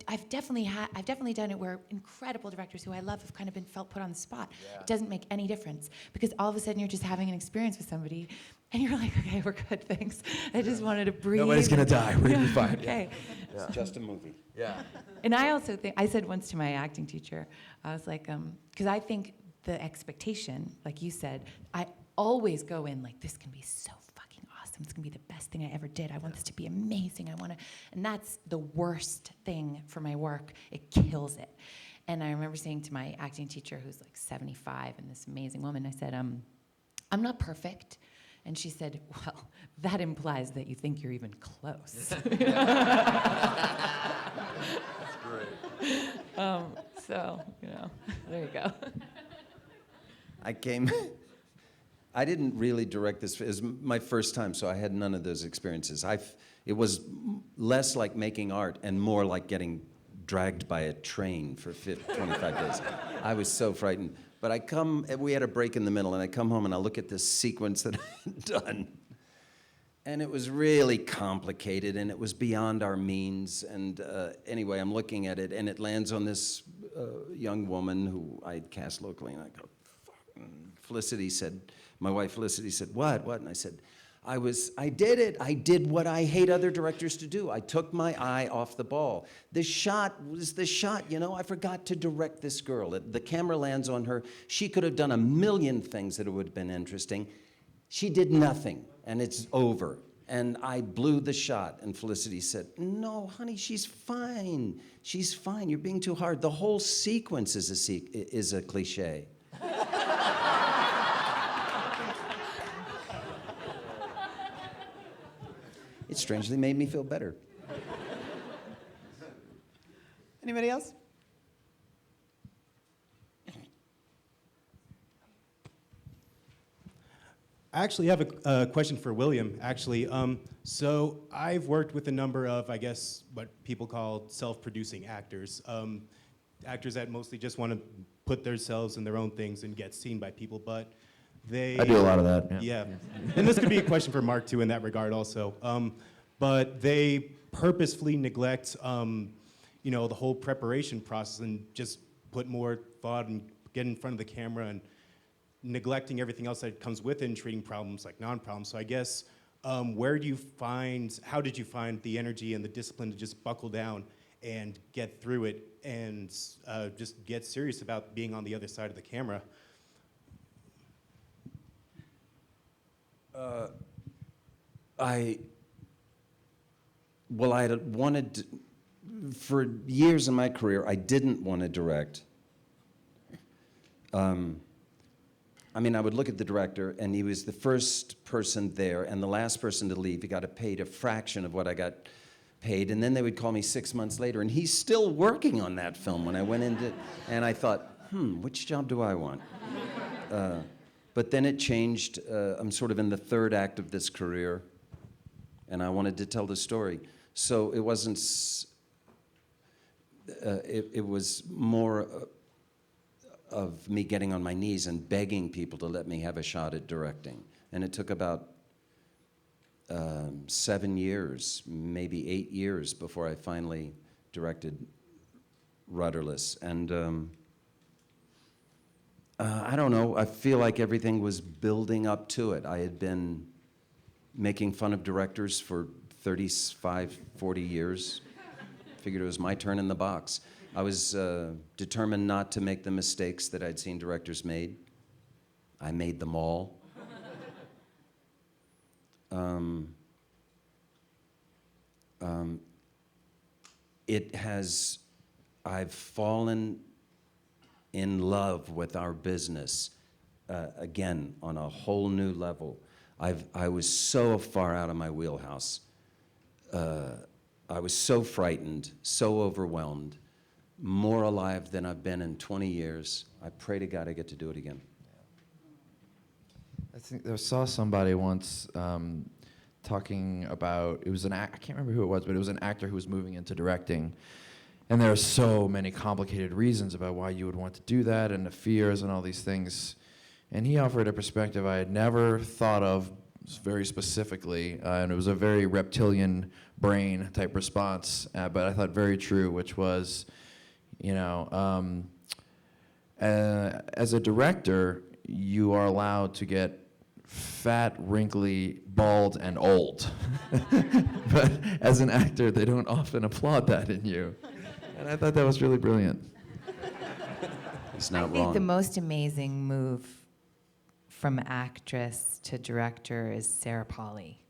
I've definitely done it where incredible directors who I love have kind of been felt put on the spot. Yeah. It doesn't make any difference, because all of a sudden you're just having an experience with somebody, and you're like, okay, we're good, thanks. I just wanted to breathe. Nobody's going to die. We're going to be fine. Okay. Yeah. It's just a movie. Yeah. And I also think, I said once to my acting teacher, I was like, because I think the expectation, like you said, I always go in like, this can be so fucking awesome. It's gonna be the best thing I ever did. I want this to be amazing. And that's the worst thing for my work. It kills it. And I remember saying to my acting teacher, who's like 75, and this amazing woman, I said, I'm not perfect. And she said, well, that implies that you think you're even close. That's great. So, there you go. I didn't really direct this. It was my first time, so I had none of those experiences. It was less like making art and more like getting dragged by a train for 25 days. I was so frightened. But we had a break in the middle, and I come home and I look at this sequence that I had done. And it was really complicated, and it was beyond our means. And anyway, I'm looking at it, and it lands on this young woman who I'd cast locally, and I go, fuck. Felicity said, my wife Felicity said, what? And I said, I did it. I did what I hate other directors to do. I took my eye off the ball. The shot was the shot, I forgot to direct this girl. The camera lands on her. She could have done a million things that would have been interesting. She did nothing, and it's over. And I blew the shot, and Felicity said, "No, honey, she's fine. She's fine. You're being too hard. The whole sequence is a cliche." It strangely made me feel better. Anybody else? I actually have a question for William, actually. So I've worked with a number of, I guess, what people call self-producing actors. Actors that mostly just want to put themselves in their own things and get seen by people, but they... I do a lot of that, Yeah. And this could be a question for Mark, too, in that regard also. But they purposefully neglect, the whole preparation process and just put more thought and get in front of the camera and neglecting everything else that comes with it and treating problems like non-problems. So I guess, how did you find the energy and the discipline to just buckle down and get through it and just get serious about being on the other side of the camera? I had wanted, for years in my career, I didn't want to direct. I would look at the director, and he was the first person there and the last person to leave. He got paid a fraction of what I got paid, and then they would call me 6 months later, and he's still working on that film when I went into, and I thought, which job do I want? But then it changed. I'm sort of in the third act of this career, and I wanted to tell the story. So it wasn't, it was more of me getting on my knees and begging people to let me have a shot at directing. And it took about 7 years, maybe 8 years, before I finally directed Rudderless. And I don't know, I feel like everything was building up to it. I had been making fun of directors for 35, 40 years. Figured it was my turn in the box. I was determined not to make the mistakes that I'd seen directors made. I made them all. I've fallen in love with our business, again, on a whole new level. I was so far out of my wheelhouse. I was so frightened, so overwhelmed, more alive than I've been in 20 years. I pray to God I get to do it again. I think I saw somebody once talking about, it was I can't remember who it was, but it was an actor who was moving into directing. And there are so many complicated reasons about why you would want to do that, and the fears and all these things. And he offered a perspective I had never thought of very specifically, and it was a very reptilian brain type response, but I thought very true, which was, as a director, you are allowed to get fat, wrinkly, bald, and old. But as an actor, they don't often applaud that in you. And I thought that was really brilliant. It's not I think wrong. the most amazing move from actress to director is Sarah Polley.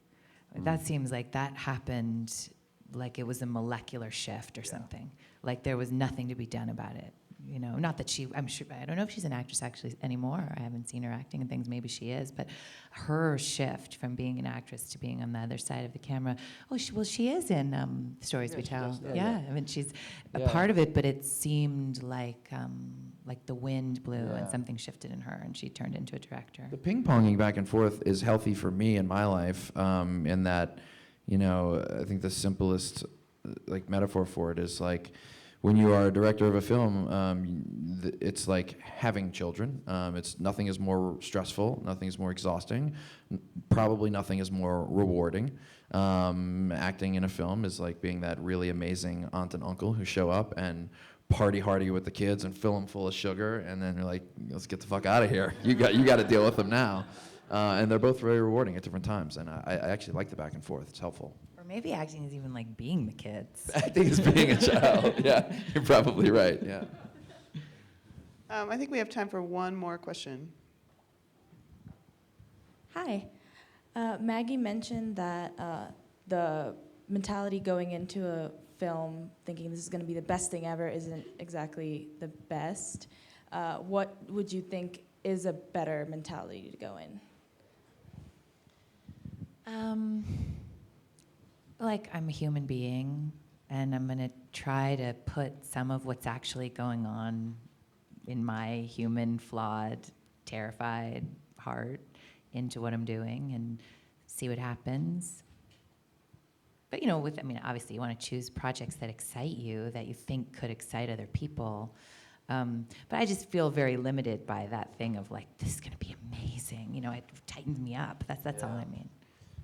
That seems like that happened like it was a molecular shift or something. Like there was nothing to be done about it. Not that I'm sure, I don't know if she's an actress actually anymore. I haven't seen her acting and things, maybe she is, but her shift from being an actress to being on the other side of the camera. She is in Stories We Tell. Yeah. I mean, she's a part of it, but it seemed like the wind blew and something shifted in her and she turned into a director. The ping-ponging back and forth is healthy for me in my life, in that, I think the simplest metaphor for it is like, when you are a director of a film, it's like having children. Nothing is more stressful, nothing is more exhausting, probably nothing is more rewarding. Acting in a film is like being that really amazing aunt and uncle who show up and party hardy with the kids and fill them full of sugar, and then you're like, let's get the fuck out of here. You got to deal with them now. And they're both very rewarding at different times, and I actually like the back and forth. It's helpful. Maybe acting is even like being the kids. Acting is being a child. Yeah, you're probably right. Yeah. I think we have time for one more question. Hi. Maggie mentioned that the mentality going into a film thinking this is going to be the best thing ever isn't exactly the best. What would you think is a better mentality to go in? Like, I'm a human being, and I'm going to try to put some of what's actually going on in my human, flawed, terrified heart into what I'm doing and see what happens. But, obviously you want to choose projects that excite you, that you think could excite other people. But I just feel very limited by that thing of like, this is going to be amazing. It tightens me up. That's all I mean.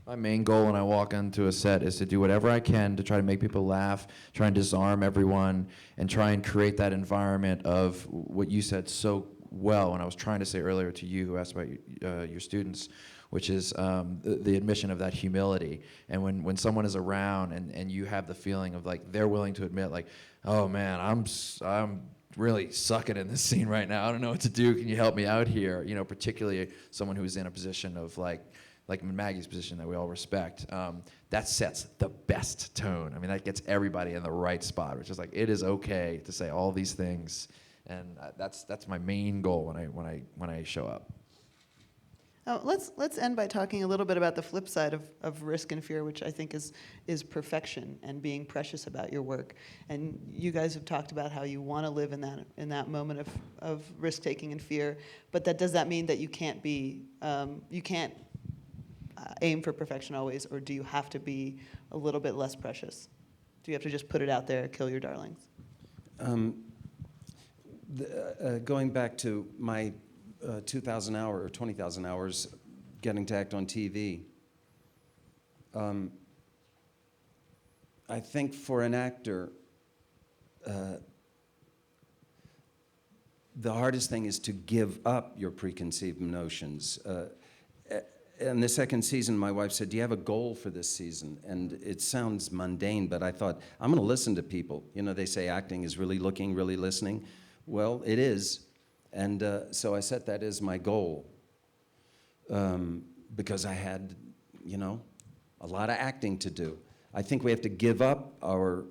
My main goal when I walk onto a set is to do whatever I can to try to make people laugh, try and disarm everyone, and try and create that environment of what you said so well, and I was trying to say earlier to you who asked about your students, which is the admission of that humility. And when someone is around and you have the feeling of like they're willing to admit like, oh man, I'm really sucking in this scene right now. I don't know what to do. Can you help me out here? Particularly someone who's in a position of like Maggie's position that we all respect, that sets the best tone. I mean, that gets everybody in the right spot, which is like, it is okay to say all these things, and that's my main goal when I show up. Let's end by talking a little bit about the flip side of risk and fear, which I think is perfection and being precious about your work. And you guys have talked about how you want to live in that moment of risk taking and fear, but does that mean that you can't aim for perfection always, or do you have to be a little bit less precious? Do you have to just put it out there, kill your darlings? Going back to my 2,000 hour or 20,000 hours getting to act on TV, I think for an actor, the hardest thing is to give up your preconceived notions. In the second season, my wife said, do you have a goal for this season? And it sounds mundane, but I thought, I'm going to listen to people. They say acting is really looking, really listening. Well, it is. And so I set that as my goal because I had, a lot of acting to do. I think we have to give up our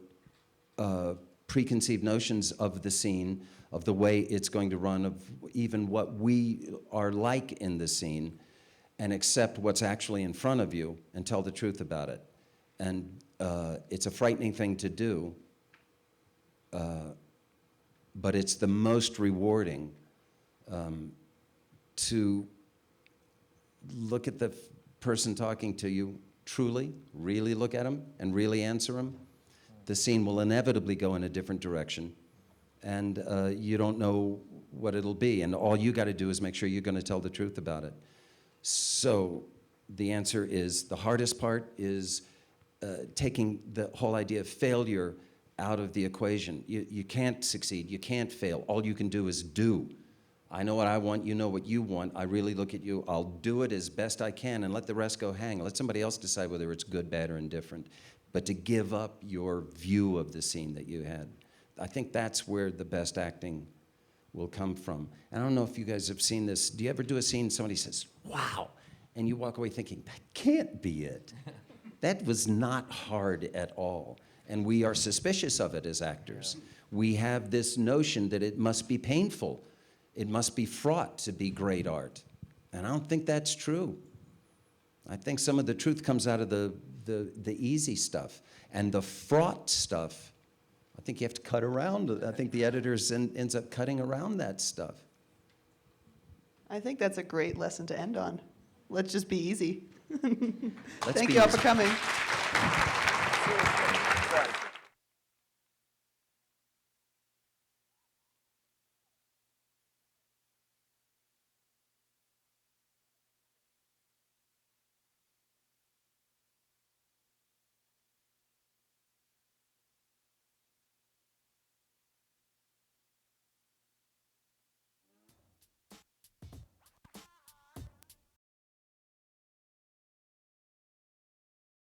preconceived notions of the scene, of the way it's going to run, of even what we are like in the scene, and accept what's actually in front of you and tell the truth about it. And it's a frightening thing to do, but it's the most rewarding to look at the person talking to you truly, really look at them and really answer them. The scene will inevitably go in a different direction, and you don't know what it'll be, and all you got to do is make sure you're going to tell the truth about it. So the answer is, the hardest part is taking the whole idea of failure out of the equation. You can't succeed, you can't fail. All you can do is do. I know what I want, you know what you want. I really look at you, I'll do it as best I can and let the rest go hang. Let somebody else decide whether it's good, bad, or indifferent. But to give up your view of the scene that you had. I think that's where the best acting will come from. And I don't know if you guys have seen this. Do you ever do a scene, somebody says, wow, and you walk away thinking, that can't be it. That was not hard at all. And we are suspicious of it as actors. Yeah. We have this notion that it must be painful. It must be fraught to be great art. And I don't think that's true. I think some of the truth comes out of the easy stuff. And the fraught stuff, I think you have to cut around. I think the editors ends up cutting around that stuff. I think that's a great lesson to end on. Let's just be easy. Thank you all easy. for coming.